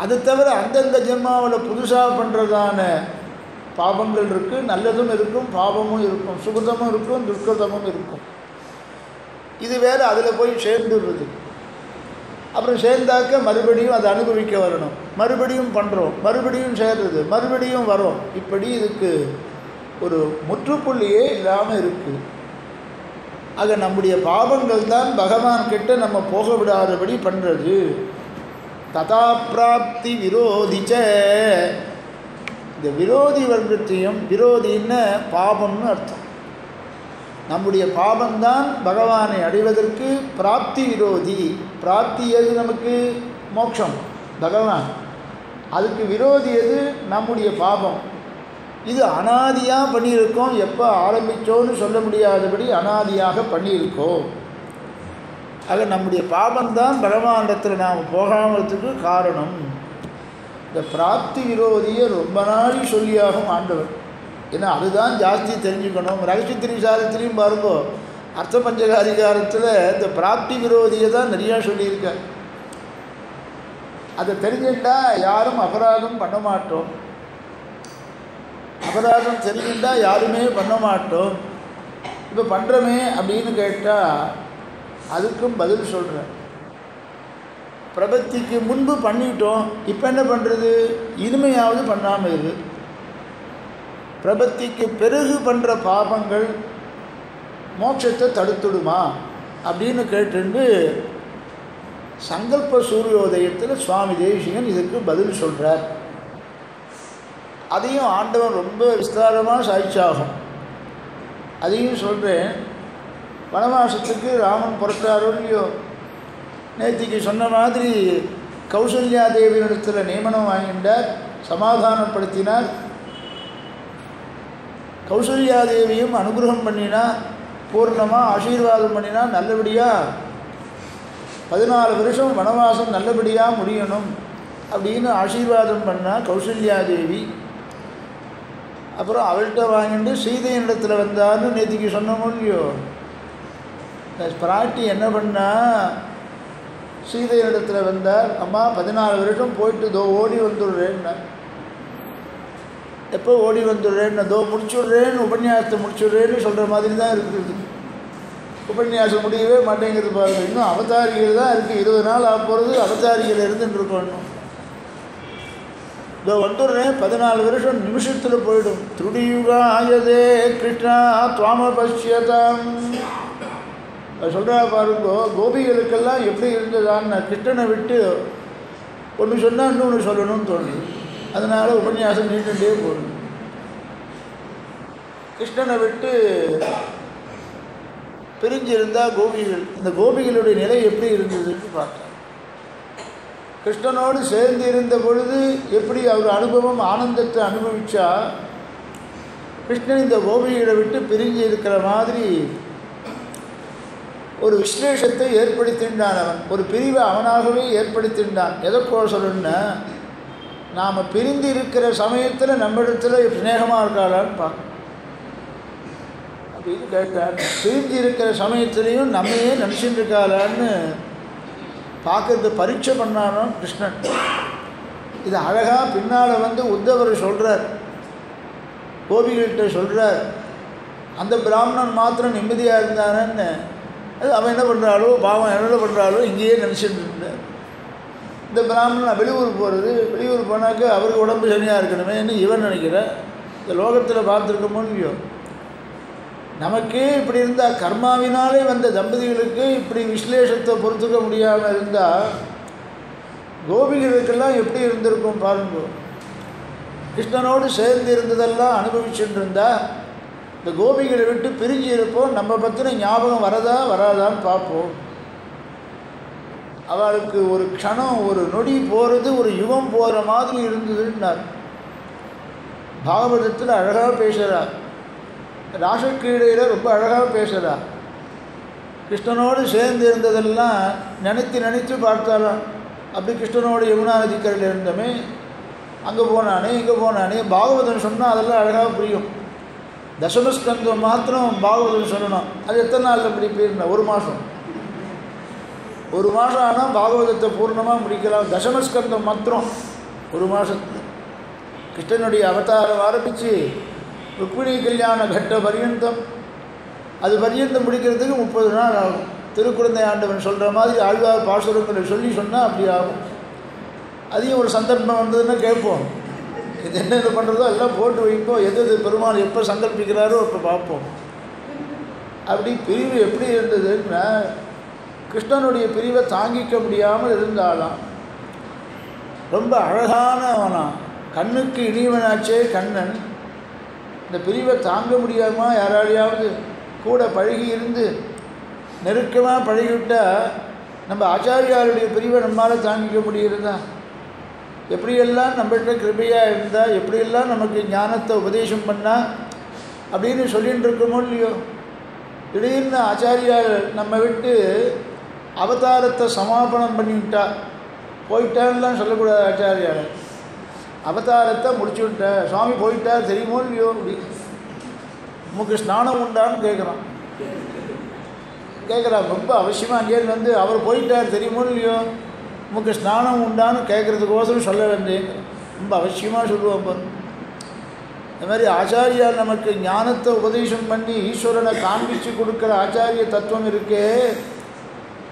அது தவிர அந்தந்த ஜென்மாவில் புதுசாக பண்ணுறதான பாபங்கள் இருக்குது. நல்லதும் இருக்கும், பாவமும் இருக்கும், சுகதமும் இருக்கும், துர்க்கதமும் இருக்கும். இது வேறு அதில் போய் சேர்ந்துடுறது. அப்புறம் சேர்ந்தாக்க மறுபடியும் அதை அனுபவிக்க வரணும், மறுபடியும் பண்ணுறோம், மறுபடியும் சேர்றது, மறுபடியும் வரோம். இப்படி இதுக்கு ஒரு முற்றுப்புள்ளியே இல்லாமல் இருக்குது. ஆக நம்முடைய பாவங்கள் தான் பகவான் கிட்ட நம்ம போக விடாதபடி பண்ணுறது. ததா பிராப்தி விரோதிச்ச. இந்த விரோதி வர்க்கத்தையும், விரோதின்னு பாபம்னு அர்த்தம். நம்முடைய பாபம்தான் பகவானை அடைவதற்கு பிராப்தி விரோதி. பிராப்தி எது? நமக்கு மோட்சம், பகவான். அதுக்கு விரோதி எது? நம்முடைய பாபம். இது அனாதியாக பண்ணியிருக்கோம். எப்போ ஆரம்பித்தோன்னு சொல்ல முடியாதபடி அனாதியாக பண்ணியிருக்கோம். ஆக நம்முடைய பாபம்தான் பகவானிடத்தில் நாம் போகாமறதுக்கு காரணம். இந்த பிராப்தி விரோதியை ரொம்ப நாள் சொல்லியாகும் ஆண்டவர். ஏன்னா அதுதான் ஜாஸ்தி தெரிஞ்சுக்கணும். ரகசியத்திரி சாரத்திலையும் பாருங்கோ, அர்த்த பஞ்சகாதிகாரத்தில் இந்த பிராப்தி விரோதியை தான் நிறையா சொல்லியிருக்க. அதை தெரிஞ்சுட்டா யாரும் அபராதம் பண்ண மாட்டோம். அபராதம் தெரிஞ்சுட்டா யாருமே பண்ண மாட்டோம். இப்போ பண்ணுறோமே அப்படின்னு கேட்டால் அதுக்கும் பதில் சொல்கிறேன். பிரபத்திக்கு முன்பு பண்ணிட்டோம், இப்போ என்ன பண்ணுறது? இனிமையாவது பண்ணாமல் இரு. பிரபத்திக்கு பிறகு பண்ணுற பாபங்கள் மோட்சத்தை தடுத்துடுமா அப்படின்னு கேட்டுண்டு சங்கல்ப சூரியோதயத்தில் சுவாமி தேசிகன் இதுக்கு பதில் சொல்கிறார். அதையும் ஆண்டவன் ரொம்ப விஸ்தாரமாக சாய்ச்சாகும். அதையும் சொல்கிறேன். வனவாசத்துக்கு ராமன் புறத்தாரோ இல்லையோ, நேற்றுக்கு சொன்ன மாதிரி கௌசல்யா தேவியிடத்தில் நியமனம் வாங்கிட்டார், சமாதானப்படுத்தினார். கௌசல்யாதேவியும் அனுகிரகம் பண்ணினா, பூர்ணமாக ஆசீர்வாதம் பண்ணினா, நல்லபடியாக 14 வருஷம் வனவாசம் நல்லபடியாக முடியணும் அப்படின்னு ஆசீர்வாதம் பண்ணால் கௌசல்யாதேவி. அப்புறம் அவள்கிட்ட வாங்கிட்டு சீதையினிடத்தில் வந்தார்னு நேற்றுக்கு சொன்னோமோ இல்லையோ. பிராட்டி என்ன பண்ணா, சீதையினிடத்தில் வந்தார். அம்மா 14 வருஷம் போயிட்டு தோ ஓடி வந்துடுறேன்னா. எப்போ ஓடி வந்துடுறேன்னு, தோ முடிச்சுடுறேன்னு உபன்யாசத்தை முடிச்சுடுறேன்னு சொல்கிற மாதிரி தான் இருக்குது. உபன்யாசம் முடியவே மாட்டேங்கிறது பாருங்கள். இன்னும் அவதாரிகள் தான் இருக்குது. 20 நாள் ஆக போகிறது. அவதாரிகள் இருந்துட்டு இருக்கணும். இதோ வந்துடுறேன், 14 வருஷம் நிமிஷத்தில் போயிடும். திருடியுகாயதே கிருஷ்ணா துவாம பஷ்யதாம். சொல்கிறா பாருங்கோ, கோபிகளுக்கெல்லாம் எப்படி இருந்ததான்னு. கிருஷ்ணனை விட்டு ஒன்று சொன்னால் இன்னொன்று சொல்லணும்னு தோணுது. அதனால் உபன்யாசம் நீண்டுட்டே போகணும். கிருஷ்ணனை விட்டு பிரிஞ்சிருந்தால் கோபிகள், இந்த கோபிகளுடைய நிலை எப்படி இருந்ததுன்னு பார்த்தேன். கிருஷ்ணனோடு சேர்ந்து இருந்த பொழுது எப்படி அவர் அனுபவம் ஆனந்தத்தை அனுபவிச்சா, கிருஷ்ணன் இந்த கோபிகளை விட்டு பிரிஞ்சு இருக்கிற மாதிரி ஒரு விசேஷத்தை ஏற்படுத்தின்றான். அவன் ஒரு பிரிவை அவனாகவே ஏற்படுத்தின்றான். எதற்கோசரம்னா, நாம் பிரிந்து இருக்கிற சமயத்தில் நம்மிடத்தில் ஸ்நேகமாக இருக்காளான்னு பார்க்கணும் அப்படின்னு கேட்டார். பிரிஞ்சு இருக்கிற சமயத்துலேயும் நம்மையே நினச்சிட்டு இருக்காளான்னு பார்க்கறது பரீட்சை பண்ணானோ கிருஷ்ணன். இது அழகாக பின்னால் வந்து உத்தவர் சொல்கிறார், கோபிகள்கிட்ட சொல்கிறார். அந்த பிராமணன் மாத்திரம் நிம்மதியாக இருந்தானன்னு, அது அவன் என்ன பண்ணுறாளோ பாவம் என்ன பண்ணுறாளோ இங்கேயே நினச்சிட்டு இருந்தார். இந்த பிராமணன் வெளியூர் போகிறது, வெளியூர் போனாக்க அவருக்கு உடம்பு சரியாக இருக்கணுமேன்னு இவன் நினைக்கிறேன். இந்த லோகத்தில் பார்த்துருக்கமோ இல்லையோ, நமக்கே இப்படி இருந்தால், கர்மாவினாலே வந்த தம்பதிகளுக்கு இப்படி விஸ்லேஷத்தை பொறுத்துக்க முடியாமல் இருந்தால் கோபிகளுக்கெல்லாம் எப்படி இருந்திருக்கும் பாருங்க. கிருஷ்ணனோடு சேர்ந்து இருந்ததெல்லாம் அனுபவிச்சுட்டு இருந்தால் இந்த கோபிகளை விட்டு பிரிஞ்சு இருப்போம். நம்ம பற்றின ஞாபகம் வரதா வராதான்னு பார்ப்போம். அவளுக்கு ஒரு க்ஷணம், ஒரு நொடி போகிறது ஒரு யுகம் போகிற மாதிரி இருந்ததுன்னார். பாகவதத்தில் அழகாக பேசுகிறார். ராசக்கிரீடையில் ரொம்ப அழகாக பேசுகிறார். கிருஷ்ணனோடு சேர்ந்து இருந்ததெல்லாம் நினைத்து பார்த்தாலாம். அப்படி கிருஷ்ணனோடு யமுனா நதிக்கரையில் இருந்தமே, அங்கே போனானே இங்கே போனானே, பாகவதன் சொன்னால் அதெல்லாம் அழகாக புரியும். தசமஸ்கந்தம் மாத்திரம் பாகவதன் சொல்லணும். அது எத்தனை நாளில் படிப்பீர்னா, 1 மாதம். 1 மாதம் ஆனால் பாகவதத்தை பூர்ணமாக முடிக்கலாம். தசமஸ்கந்தம் மாத்திரம் 1 மாதத்தில் கிருஷ்ணனுடைய அவதாரம் ஆரம்பித்து ருக்மிணி கல்யாண கட்ட பர்யந்தம், அது பர்யந்தம் முடிக்கிறதுக்கு 30 நாள் ஆகும். திருக்குழந்தை ஆண்டவன் சொல்கிற மாதிரி ஆழ்வார் பாசுரங்களை சொன்னால் அப்படி ஆகும். அதையும் ஒரு சந்தர்ப்பம் வந்ததுன்னா கேட்போம். இது என்னென்ன பண்ணுறதோ எல்லாம் போட்டு வைப்போம். எது பெருமாள் எப்போ சங்கல்பிக்கிறாரோ அப்போ பார்ப்போம். அப்படி பிரிவு எப்படி இருந்ததுன்னா, கிருஷ்ணனுடைய பிரிவை தாங்கிக்க முடியாமல் இருந்தாலாம். ரொம்ப அழகானவனா, கண்ணுக்கு இனிவனாச்சே கண்ணன். இந்த பிரிவை தாங்க முடியாமல் யாராலையாவது கூட பழகி இருந்து நெருக்கமாக பழகிவிட்டால் நம்ம ஆச்சாரியாருடைய பிரிவை நம்மளால் தாங்கிக்க முடிகிறதா? எப்படியெல்லாம் நம்மகிட்ட கிருபையாக இருந்தால், எப்படியெல்லாம் நமக்கு ஞானத்தை உபதேசம் பண்ணால் அப்படின்னு சொல்லிகிட்டு இருக்கோமோ இல்லையோ. திடீர்னு ஆச்சாரியார் நம்ம விட்டு அவதாரத்தை சமாபனம் பண்ணிவிட்டா, போயிட்டான்லாம் சொல்லக்கூடாது. ஆச்சாரியார் அவதாரத்தை முடிச்சு விட்டார், சுவாமி போயிட்டார் தெரியுமோ இல்லையோ. அப்படி நமக்கு ஸ்நானம் உண்டான்னு கேட்குறான். ரொம்ப அவசியமாக அங்கேருந்து வந்து அவர் போயிட்டார் தெரியுமோ இல்லையோ, நமக்கு ஸ்நானம் உண்டான்னு கேட்குறதுக்கோசரம் சொல்ல வேண்டிய ரொம்ப அவசியமாக சொல்லுவோம். பாரு, இந்த மாதிரி ஆச்சாரியார் நமக்கு ஞானத்தை உபதேசம் பண்ணி ஈஸ்வரனை காண்பிச்சு கொடுக்குற ஆச்சாரிய தத்துவம் இருக்கே,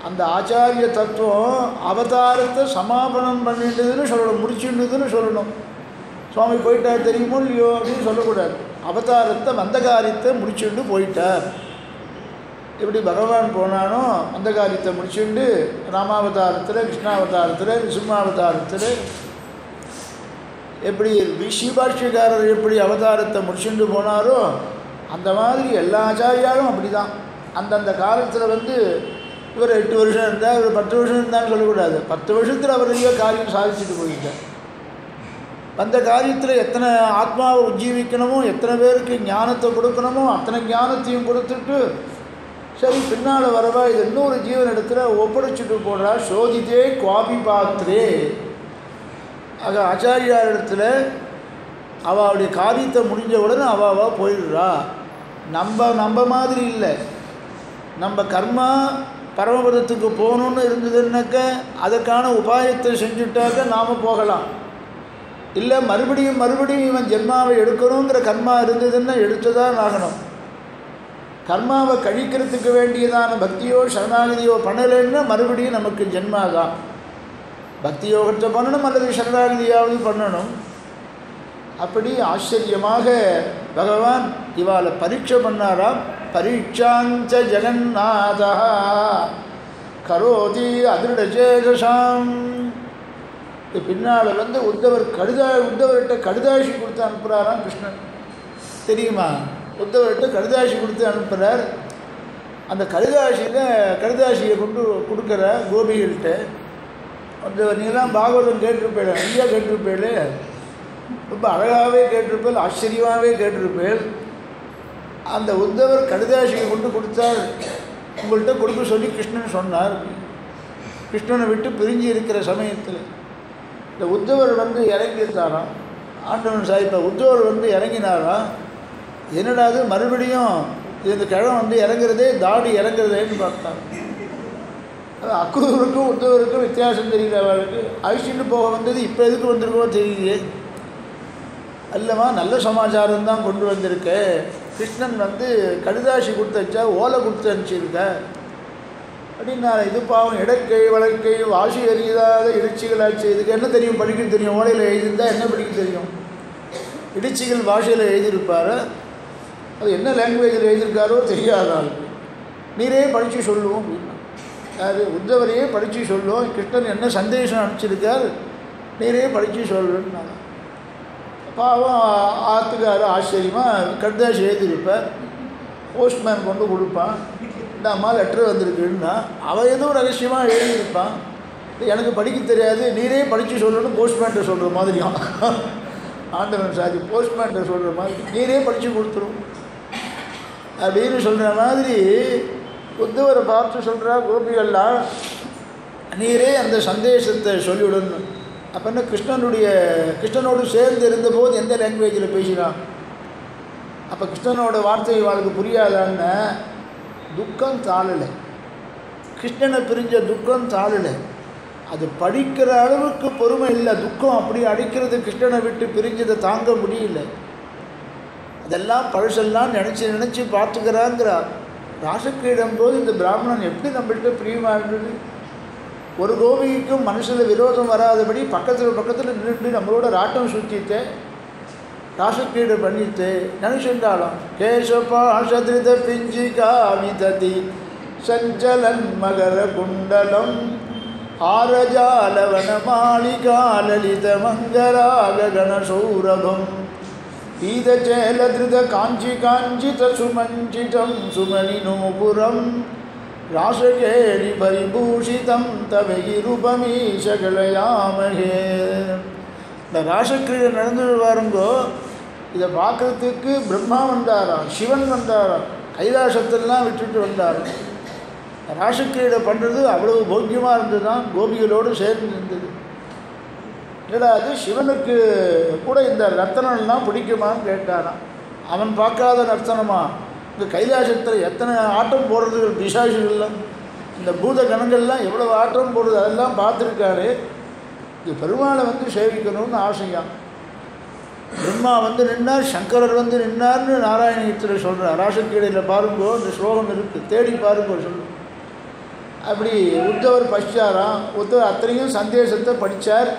அந்த ஆச்சாரிய தத்துவம் அவதாரத்தை சமாபனம் பண்ணிட்டுதுன்னு சொல்லணும், முடிச்சுட்டுதுன்னு சொல்லணும். சுவாமி போயிட்டார் தெரியுமோ இல்லையோ அப்படின்னு சொல்லக்கூடாது. அவதாரத்தை வந்த காரியத்தை முடிச்சுட்டு போயிட்டார். எப்படி பகவான் போனானோ அந்த காரியத்தை முடிச்சுண்டு ராமாவதாரத்தில், கிருஷ்ணாவதாரத்தில், சிம்மாவதாரத்தில், எப்படி ஸ்ரீபாஷ்யக்காரர் எப்படி அவதாரத்தை முடிச்சுட்டு போனாரோ அந்த மாதிரி எல்லா ஆச்சாரியாலும் அப்படி தான். அந்தந்த காலத்தில் வந்து இவர் 8 வருஷம் இருந்தால், இவர் 10 வருஷம் இருந்தான்னு சொல்லக்கூடாது. 10 வருஷத்தில் அவர் நிறைய காரியம் சாதிச்சுட்டு போயிட்டார். அந்த காரியத்தில் எத்தனை ஆத்மாவை உஜ்ஜீவிக்கணுமோ, எத்தனை பேருக்கு ஞானத்தை கொடுக்கணுமோ அத்தனை ஞானத்தையும் கொடுத்துட்டு, சரி பின்னால் வரவா இது இன்னொரு ஜீவனிடத்தில் ஒப்படைச்சிட்டு போடுறா. சோதித்தே குவாபி பாத்திரே. ஆக ஆச்சாரியாரிடத்தில் அவளுடைய காரியத்தை முடிஞ்ச உடனே அவள் போயிடுறா. நம்ம மாதிரி இல்லை. நம்ம கர்மா பரமபதத்துக்கு போகணுன்னு இருந்ததுன்னாக்க அதற்கான உபாயத்தை செஞ்சுட்டாக்க நாம் போகலாம். இல்லை மறுபடியும் இவன் ஜென்மாவை எடுக்கணுங்கிற கர்மா இருந்ததுன்னா எடுத்து தான் ஆகணும். கர்மாவை கழிக்கிறதுக்கு வேண்டியதான பக்தியோ சரணாகதியோ பண்ணலைன்னா மறுபடியும் நமக்கு ஜென்மா தான். பக்தி யோகத்தை பண்ணணும் அல்லது சரணாகதியாவது பண்ணணும். அப்படி ஆச்சரியமாக பகவான் இவாளை பரீட்சை பண்ணாராம். பரீட்சாஞ்ச ஜெகநாதா கரோதி அதிருடசேஷாம். பின்னால் உத்தவர்கிட்ட கடுதாசி கொடுத்து அனுப்புகிறாராம் கிருஷ்ணன். தெரியுமா? உத்தவர்கிட்ட கடுதாசி கொடுத்து அனுப்புகிறார். அந்த கடுதாசியை கொண்டு கொடுக்குற கோபிகள்கிட்ட. அந்த நீலாம் பாகவதம் கேட்டிருப்பேள், நிறையா கேட்டிருப்பேள், ரொம்ப அழகாகவே கேட்டிருப்பேள், ஆச்சரியமாகவே கேட்டிருப்பேள். அந்த உத்தவர் கடுதாசியை கொண்டு கொடுத்தார். உங்கள்கிட்ட கொடுக்க சொல்லி கிருஷ்ணன் சொன்னார். கிருஷ்ணனை விட்டு பிரிஞ்சு இருக்கிற சமயத்தில் இந்த உத்தவர் இறங்கியிருந்தாராம். ஆண்டவன் சாய்ப்பா உத்தவர் இறங்கினாராம். என்னடாது மறுபடியும் இந்த கிழமை இறங்குறதே தாடி இறங்குறதேன்னு பார்த்தாங்க. அது அக்குருவுக்கும் உத்தவருக்கும் வித்தியாசம் தெரியல. அவளுக்கு அழிச்சுட்டு போக வந்தது இப்போ எதுக்கு வந்திருக்கோ தெரியலையே. அல்லவா நல்ல சமாச்சாரம் தான் கொண்டு வந்திருக்க. கிருஷ்ணன் கடுதாசி கொடுத்து வச்சா ஓலை கொடுத்து அனுப்பிச்சிருக்க அப்படின்னா இது பாவம் இடக்கை வழக்கை வாசி அறியாத இடிச்சிகளாச்சு. இதுக்கு என்ன தெரியும்? படிக்க தெரியும். ஓலையில் எழுதியிருந்தால் என்ன படிக்க தெரியும்? இடிச்சிகள் பாஷையில் எழுதியிருப்பார். அது என்ன லாங்குவேஜில் எழுதியிருக்காரோ தெரியாதால் நீரே படித்து சொல்லுவோம் அப்படின்னா. அது உத்தவரையே படித்து சொல்லுவோம். கிருஷ்ணன் என்ன சந்தேஷம் அனுப்பிச்சிருக்கார் நீரே படித்து சொல்லுன்னாங்க. பாவம் ஆத்துக்காரு ஆச்சரியமாக கடுதாசி எழுதியிருப்பார். போஸ்ட்மேன் கொண்டு கொடுப்பான். இந்த அம்மா லெட்ரு வந்திருக்குன்னா அவள் எதுவும் ரகசியமாக எழுதியிருப்பான். எனக்கு படிக்க தெரியாது நீரே படித்து சொல்லணும் போஸ்ட்மேன்ட்ட சொல்கிற மாதிரியும். ஆண்டவன் சாதி போஸ்ட்மேன்ட்ட சொல்கிற மாதிரி நீரே படித்து கொடுத்துரும் அப்படின்னு சொல்கிற மாதிரி உத்தவரை பார்த்து சொல்கிறா கோபிகள்லாம் நீரே அந்த சந்தேசத்தை சொல்லிவிடணும். அப்போ என்ன கிருஷ்ணனோடு சேர்ந்து இருந்தபோது எந்த லாங்குவேஜில் பேசினான்? அப்போ கிருஷ்ணனோட வார்த்தை அவளுக்கு புரியாதான்னு துக்கம் தாழலை. கிருஷ்ணனை பிரிஞ்ச துக்கம் தாழலை. அது படிக்கிற அளவுக்கு பொறுமை இல்லை. துக்கம் அப்படி அடிக்கிறது. கிருஷ்ணனை விட்டு பிரிஞ்சதை தாங்க முடியல. அதெல்லாம் பழசெல்லாம் நினச்சி பார்த்துக்கிறாங்கிறார். ராசக்கிரீடம் போது இந்த பிராமணன் எப்படி நம்மள்கிட்ட பிரியமாக இருந்தது. ஒரு கோபிக்கும் மனசில் விரோதம் வராதபடி பக்கத்தில் நின்று நம்மளோட ராட்டம் சுற்றித்தே ராசக்கிரீடை பண்ணித்தே நினச்சிருந்தாலும் கேசபாஷதிருத பிஞ்சிகா விததி சஞ்சலன் மகர குண்டலம் ஆரஜாலவன மாளிகா லலித மங்கராக கணசௌரபம் பீதச்சேலதிருத காஞ்சித சுமஞ்சிதம் சுமணினோபுரம் ராசகேரி பரிபூஷிதம் தவகிருபமீஷகலயாமகே. இந்த ராசக்கிரீடை நடந்து வாருங்கோ. இதை பார்க்குறதுக்கு பிரம்மா வந்தாராம், சிவன் வந்தாராம், கைலாசத்தெல்லாம் விட்டுட்டு வந்தாராம். ராசக்கிரீடை பண்ணுறது அவ்வளவு போக்கியமாக இருந்தது தான். கோபிகளோடு சேர்ந்து இருந்தது. இல்லைடா அது சிவனுக்கு கூட இந்த நர்த்தனம்லாம் பிடிக்குமான்னு கேட்டாராம். அவன் பார்க்காத நர்த்தனமா? இந்த கைலாசத்தில் எத்தனை ஆட்டம் போடுறது பிசாசுகள்லாம், இந்த பூத கணங்கள்லாம் எவ்வளோ ஆட்டம் போடுறது அதெல்லாம் பார்த்துருக்காரு. இது பெருமாளை சேவிக்கணும்னு ஆசையான். பிரம்மா நின்னார், சங்கரர் நின்னார்னு நாராயணத்தில் சொல்கிறார். ராசக்கிரீடையில் பாருங்கோ இந்த ஸ்லோகம் இருக்குது, தேடி பாருங்கோ சொல்லு. அப்படி உத்தவர் பசிச்சாராம். உத்தவர் அத்தனையும் சந்தேசத்தை படித்தார்.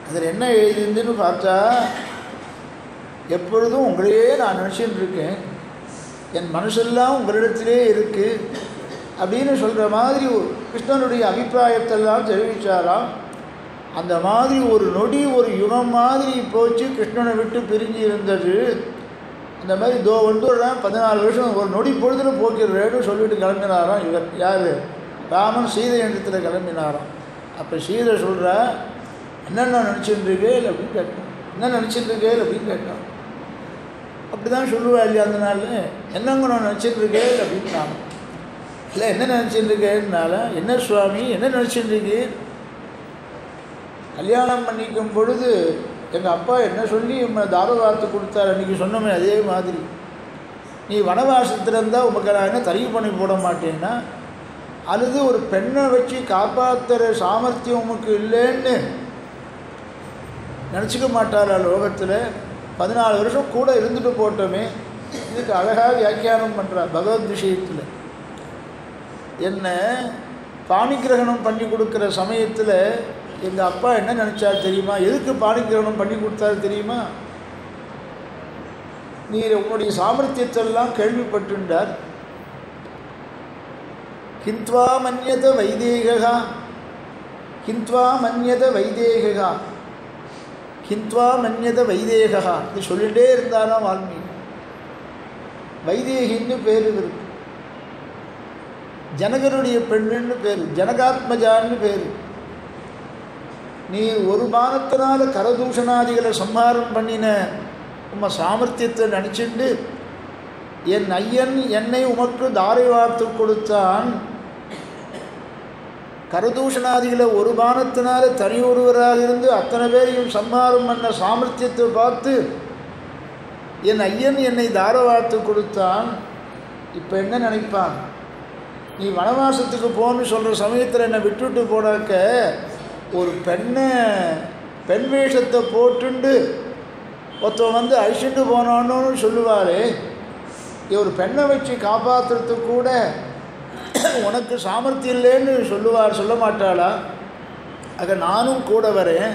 அதில் என்ன எழுதிருந்துன்னு பார்த்தா, எப்பொழுதும் உங்களையே நான் நினச்சிட்டு இருக்கேன், என் மனசெல்லாம் உங்களிடத்திலே இருக்குது அப்படின்னு சொல்கிற மாதிரி கிருஷ்ணனுடைய அபிப்பிராயத்தெல்லாம் தெரிவித்தாராம். அந்த மாதிரி ஒரு நொடி ஒரு யுகம் மாதிரி போச்சு கிருஷ்ணனை விட்டு பிரிஞ்சு இருந்தது. அந்த மாதிரி ஒரு 14 வருஷம் ஒரு நொடி பொழுதில் போக்கிறேன்னு சொல்லிட்டு கிளம்பினாராம். இவர் யார்? ராமன் சீதை இடத்துல கிளம்பினாராம். அப்போ சீதை சொல்கிறா, என்னென்ன நினச்சிட்டுருக்கேன் அப்படின்னு கேட்டான். என்ன நினச்சிட்டுருக்கேன் அப்படின்னு கேட்டான். அப்படி தான் சொல்லுவா இல்லையா? அந்த நாள் என்னங்க நான் நினச்சிட்டுருக்கேன் அப்படின்னாங்க. இல்லை என்ன நினச்சிட்டுருக்கேன்னால, என்ன சுவாமி என்ன நினச்சிட்டுருக்கு? கல்யாணம் பண்ணிக்கும் பொழுது எங்கள் அப்பா என்ன சொல்லி தாரவார்த்து கொடுத்தார் அன்றைக்கி சொன்னோமே அதே மாதிரி நீ வனவாசத்தில் இருந்தால் உமக்கு நான் என்ன தரிவு பண்ணி போட மாட்டேன்னா அல்லது ஒரு பெண்ணை வச்சு காப்பாற்றுற சாமர்த்தியம் உமக்கு இல்லைன்னு நினச்சிக்க மாட்டாரா லோகத்தில்? 14 வருஷம் கூட இருந்துட்டு போட்டோமே. இதுக்கு அழகாக வியாக்கியானம் பண்ணுறார் பகவத் விஷயத்தில். என்ன பாணிகிரகணம் பண்ணி கொடுக்குற சமயத்தில் எங்கள் அப்பா என்ன நினச்சார் தெரியுமா? எதுக்கு பாணிகிரகணம் பண்ணி கொடுத்தாரு தெரியுமா? நீர் உங்களுடைய சாமர்த்தியத்தெல்லாம் கேள்விப்பட்டுண்டார். கிந்த்வா மன்யத வைதேகா கிந்த்வா மன்யத வைதேகா கிந்த்வா மன்யத வைதேகா இது சொல்லிகிட்டே இருந்தாராம் வால்மீகி. வைதேகின்னு பேர் இருக்கு. ஜனகருடைய பெண்ணுன்னு பேர், ஜனகாத்மஜான்னு பேர். நீ ஒரு பானத்தினால கரதூஷணாதிகளை சம்ஹாரம் பண்ணின உம்ம சாமர்த்தியத்தை நினச்சிண்டு என் ஐயன் என்னை உமக்கு தாரை வார்த்து கொடுத்தான். கரதூஷணாதிகளை ஒரு பானத்தினால தனி ஒருவராக இருந்து அத்தனை பேரையும் சம்ஹாரம் பண்ண சாமர்த்தியத்தை பார்த்து என் ஐயன் என்னை தாரை வார்த்து கொடுத்தான். இப்போ என்ன நினைப்பான்? நீ வனவாசத்துக்கு போன்னு சொல்கிற சமயத்தில் என்னை விட்டுட்டு போனாக்க ஒரு பெண் வேஷத்தை போட்டுண்டு ஒருத்தன் அழிச்சுட்டு போனான்னு சொல்லுவார். ஒரு பெண்ணை வச்சு காப்பாற்றுறதுக்கு கூட உனக்கு சாமர்த்தியம் இல்லைன்னு சொல்ல மாட்டாளா? ஆக நானும் கூட வரேன்,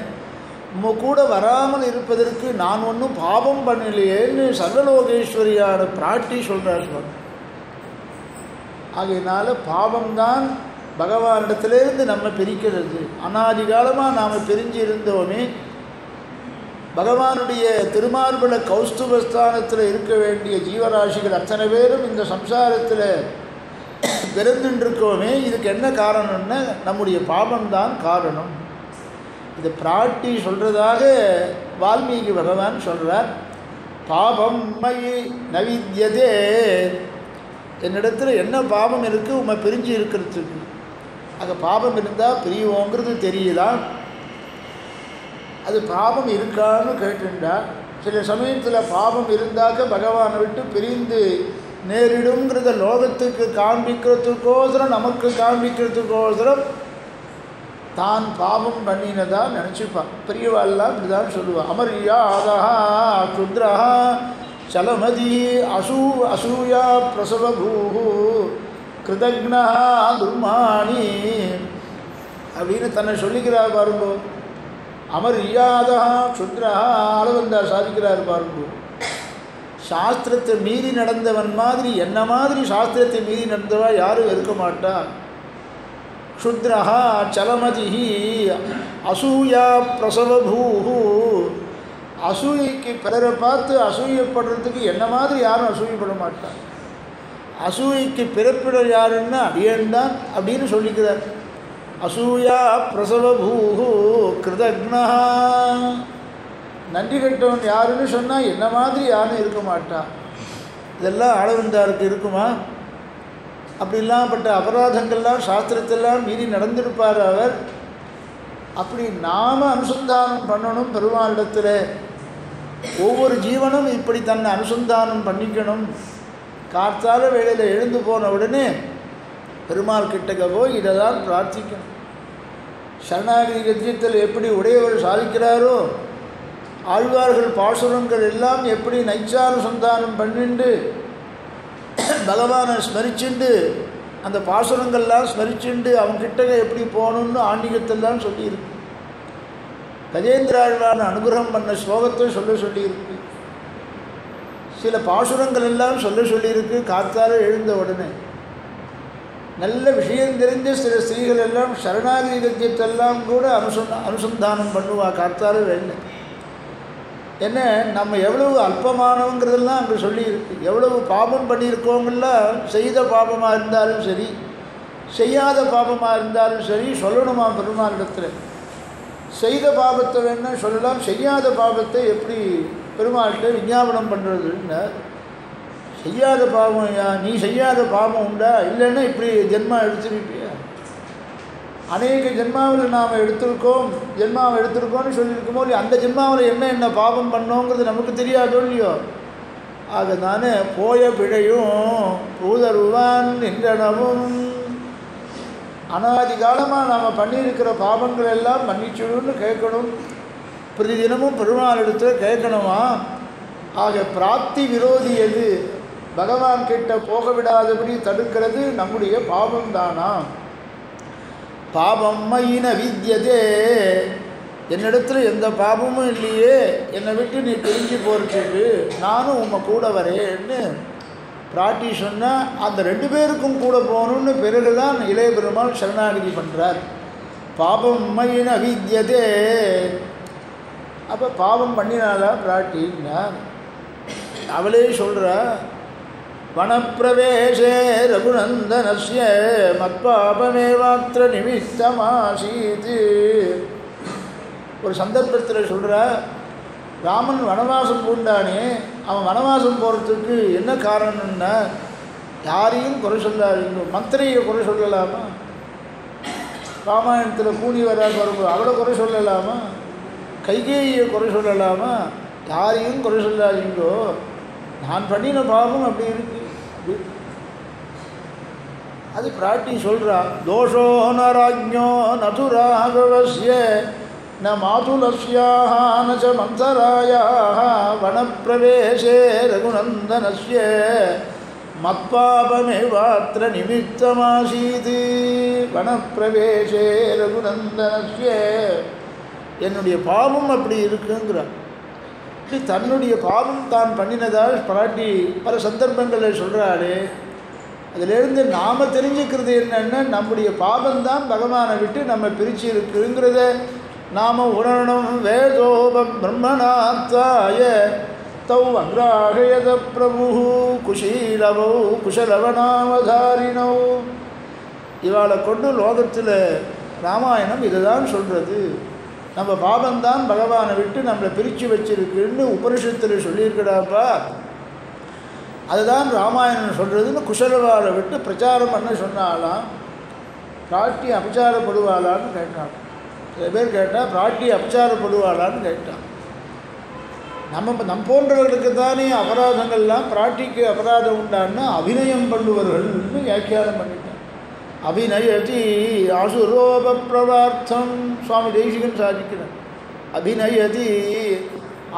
உம்ம கூட வராமல் இருப்பதற்கு நான் ஒன்றும் பாவம் பண்ணலையேன்னு சர்வலோகேஸ்வரியான பிராட்டி சொல்கிறார். ஆகையினால பாவம்தான் பகவானிடத்திலேருந்து நம்ம பிரிக்கிறது. அனாதி காலமாக நாம் பிரிஞ்சு இருந்தோமே. பகவானுடைய திருமார்பல கௌஸ்துபஸ்தானத்தில் இருக்க வேண்டிய ஜீவராசிகள் அத்தனை பேரும் இந்த சம்சாரத்தில் பிறந்துருக்கோமே. இதுக்கு என்ன காரணம்னா நம்முடைய பாபம்தான் காரணம். இது பிராட்டி சொல்கிறதாக வால்மீகி பகவான் சொல்கிறார். பாபம் மயி நவித்யதே, என்னிடத்தில் என்ன பாபம் இருக்குது உம்மை பிரிஞ்சு இருக்கிறதுக்கு? அங்கே பாபம் இருந்தால் பிரியோங்கிறது தெரியலாம். அது பாபம் இருக்கான்னு கேட்டுண்டா சில சமயத்தில் பாபம் இருந்தாக்க பகவானை விட்டு பிரிந்து நேரிடுங்கிறத லோகத்துக்கு காண்பிக்கிறதுக்கோசரம் நமக்கு காண்பிக்கிறதுக்கோசரம் தான் பாவம் பண்ணினதா நினச்சிப்பான். பெரியவாள்லாம் இப்படி தான் சொல்லுவாள். அமரியாதா க்ஷுத்ரா சலமதி அசூயா பிரசவபூ கிருதக்னா துர்மாணி அப்படின்னு தன்னை சொல்லிக்கிறார் பாருங்கோ. அமரியாதா க்ஷுத்ரா அளவந்தா சாதிக்கிறார் பாருங்கோ. சாஸ்திரத்தை மீறி நடந்தவன் மாதிரி என்ன மாதிரி சாஸ்திரத்தை மீறி நடந்தவா யாரும் இருக்க மாட்டா. க்ஷுத்ரஹா சலமதிஹி அசூயா பிரசவபூஹு, அசூயைக்கு பிறரை பார்த்து அசூயப்படுறதுக்கு என்ன மாதிரி யாரும் அசூயப்பட மாட்டார். அசூயைக்கு பிறப்பிட யாருன்னா அடியன் தான் அப்படின்னு சொல்லிக்கிறார். அசூயா பிரசவபூஹு கிருதக்னா, நன்றி கட்டவன் யாருன்னு சொன்னால் என்ன மாதிரி யாரும் இருக்க மாட்டான். இதெல்லாம் ஆளவந்தாருக்கு இருக்குமா? அப்படிலாம்பட்ட அபராதங்கள்லாம் சாஸ்திரத்தெல்லாம் மீறி நடந்திருப்பார் அவர். அப்படி நாம் அனுசந்தானம் பண்ணணும் பெருமாளிடத்தில். ஒவ்வொரு ஜீவனும் இப்படி தன்னை அனுசந்தானம் பண்ணிக்கணும். காத்தால வேளையில் எழுந்து போன உடனே பெருமாள் கிட்டக்க போய் இதை தான் பிரார்த்திக்கணும். சரணாகதி கத்தியத்தில் எப்படி உடையவர் சாதிக்கிறாரோ, ஆழ்வார்கள் பாசுரங்கள் எல்லாம் எப்படி நைச்சானுசந்தானம் பண்ணிண்டு பகவானை ஸ்மரிச்சுண்டு அந்த பாசுரங்கள்லாம் ஸ்மரிச்சுண்டு அவன்கிட்ட எப்படி போகணுன்னு ஆன்மீகத்தெல்லாம் சொல்லியிருக்கு. கஜேந்திர ஆழ்வான அனுகிரகம் பண்ண ஸ்லோகத்தை சொல்லியிருக்கு. சில பாசுரங்கள் எல்லாம் சொல்லியிருக்கு. காத்தால எழுந்த உடனே நல்ல விஷயம் தெரிஞ்ச சில ஸ்திரீகள் எல்லாம் சரணாகதி கத்தியத்தெல்லாம் கூட அனுசந்தானம் பண்ணுவா காத்தால வேலை. என்ன நம்ம எவ்வளவு அல்பமானவங்கிறதெல்லாம் அங்கே சொல்லியிருக்கு. எவ்வளவு பாபம் பண்ணியிருக்கோங்கெல்லாம் செய்த பாபமாக இருந்தாலும் சரி, செய்யாத பாபமாக இருந்தாலும் சரி சொல்லணுமா பெருமாளிடத்தில். செய்த பாபத்தை வேணால் சொல்லலாம், செய்யாத பாபத்தை எப்படி பெருமாள்கிட்ட விஞ்ஞாபனம் பண்ணுறதுன்னு. செய்யாத பாவம் நீ செய்யாத பாவம் உண்டா? இல்லைன்னா இப்படி ஜென்மா எடுத்துருப்பியா? அநேக ஜென்மாவில் நாம் எடுத்திருக்கோம்னு சொல்லியிருக்கும் போது அந்த ஜென்மாவில் என்ன பாபம் பண்ணோங்கிறது நமக்கு தெரியாதோ இல்லையோ. ஆக தானே போய பிழையும் பூதருவான் நின்றனவும், அனாதி காலமாக நாம் பண்ணியிருக்கிற பாவங்கள் எல்லாம் மன்னிச்சுடுன்னு கேட்கணும். பிரதி தினமும் பெருமாள் இடத்துல கேட்கணுமா. ஆக பிராப்தி விரோதி எது? பகவான் கிட்ட போக விடாதபடி தடுக்கிறது நம்முடைய பாவம் தானா. பாபம் மயின வித்யதே, என்னிடத்துல எந்த பாபமும் இல்லையே, என்னை விட்டு நீ பிரிஞ்சு போகிறதுக்கு நானும் உம்மை கூட வரேன்னு பிராட்டி சொன்னால் அந்த 2 பேருக்கும் கூட போகணுன்னு பிறகுதான் இளைய பெருமாள் சரணாகதி பண்ணுறார். பாபம் மயின வித்யதே. அப்போ பாவம் பண்ணினாலா பிராட்டின்னா அவளே சொல்கிறா, வனப்பிரவேசே ரகுநந்தனஸ்ய மத்பாபமேவாத்திர நிமித்தமாசீது. ஒரு சந்தர்ப்பத்தில் சொல்கிறா, ராமன் வனவாசம் பூண்டானே, அவன் வனவாசம் போகிறதுக்கு என்ன காரணம்னா யாரையும் குறை சொல்லாதீங்க. மந்திரியை குறை சொல்லலாமா? ராமாயணத்தில் கூனி வராது வரும்போது அவளை குறை சொல்லலாமா? கைகேயியை குறை சொல்லலாமா? யாரையும் குறை சொல்லாதீங்கோ, நான் பண்ணின பாவம் அப்படி இருக்கு. அது பிராட்டி சொல்கிறா, தோஷோ நராஜ்ஞோ நது ராகவஸ்ய ந மாதுலஸ்யாஹ ந ச மந்தராயாஹ வனப்பிரவேசே ரகுநந்தனஸ்ய மத்பாபமேவாத்ர நிமித்தமாசீது. வனப்பிரவேசே ரகுநந்தனஸ்ய, என்னுடைய பாவம் அப்படி இருக்குங்கிறார். தன்னுடைய பாவம் தான் பண்ணினதால் பிராட்டி பல சந்தர்ப்பங்களில் சொல்கிறாளே. அதிலிருந்து நாம் தெரிஞ்சுக்கிறது என்னென்னா, நம்முடைய பாவம்தான் பகவானை விட்டு நம்ம பிரித்து இருக்குங்கிறத நாம் உணரணும். வேதோபம் பிரம்மணாத்தாய தௌ அங்ராகயத பிரபு குஷீலவோ குஷலவனாவதாரினோ. இவாளை கொண்டு லோகத்தில் ராமாயணம் இதுதான் சொல்கிறது. நம்ம பாபந்தான் பகவானை விட்டு நம்மளை பிரித்து வச்சிருக்குன்னு உபனிஷத்தில் சொல்லியிருக்கடாப்பா. அதுதான் ராமாயணம் சொல்கிறதுன்னு குஷலவாளை விட்டு பிரச்சாரம் பண்ண சொன்னாலாம். பிராட்டி அபச்சாரப்படுவாளான்னு கேட்டான். சில பேர் கேட்டால் பிராட்டி அபச்சாரப்படுவாளான்னு கேட்டான். நம் போன்றவர்களுக்கு தானே அபராதங்கள்லாம், பிராட்டிக்கு அபராதம் உண்டான்னா அபிநயம் பண்ணுவர்கள்னு வியாக்கியானம் பண்ணிட்டான். அபிநயதி ஆசுரோப பிரவார்த்தம் சுவாமி தேசிகன் சாதிக்கிறார். அபிநயதி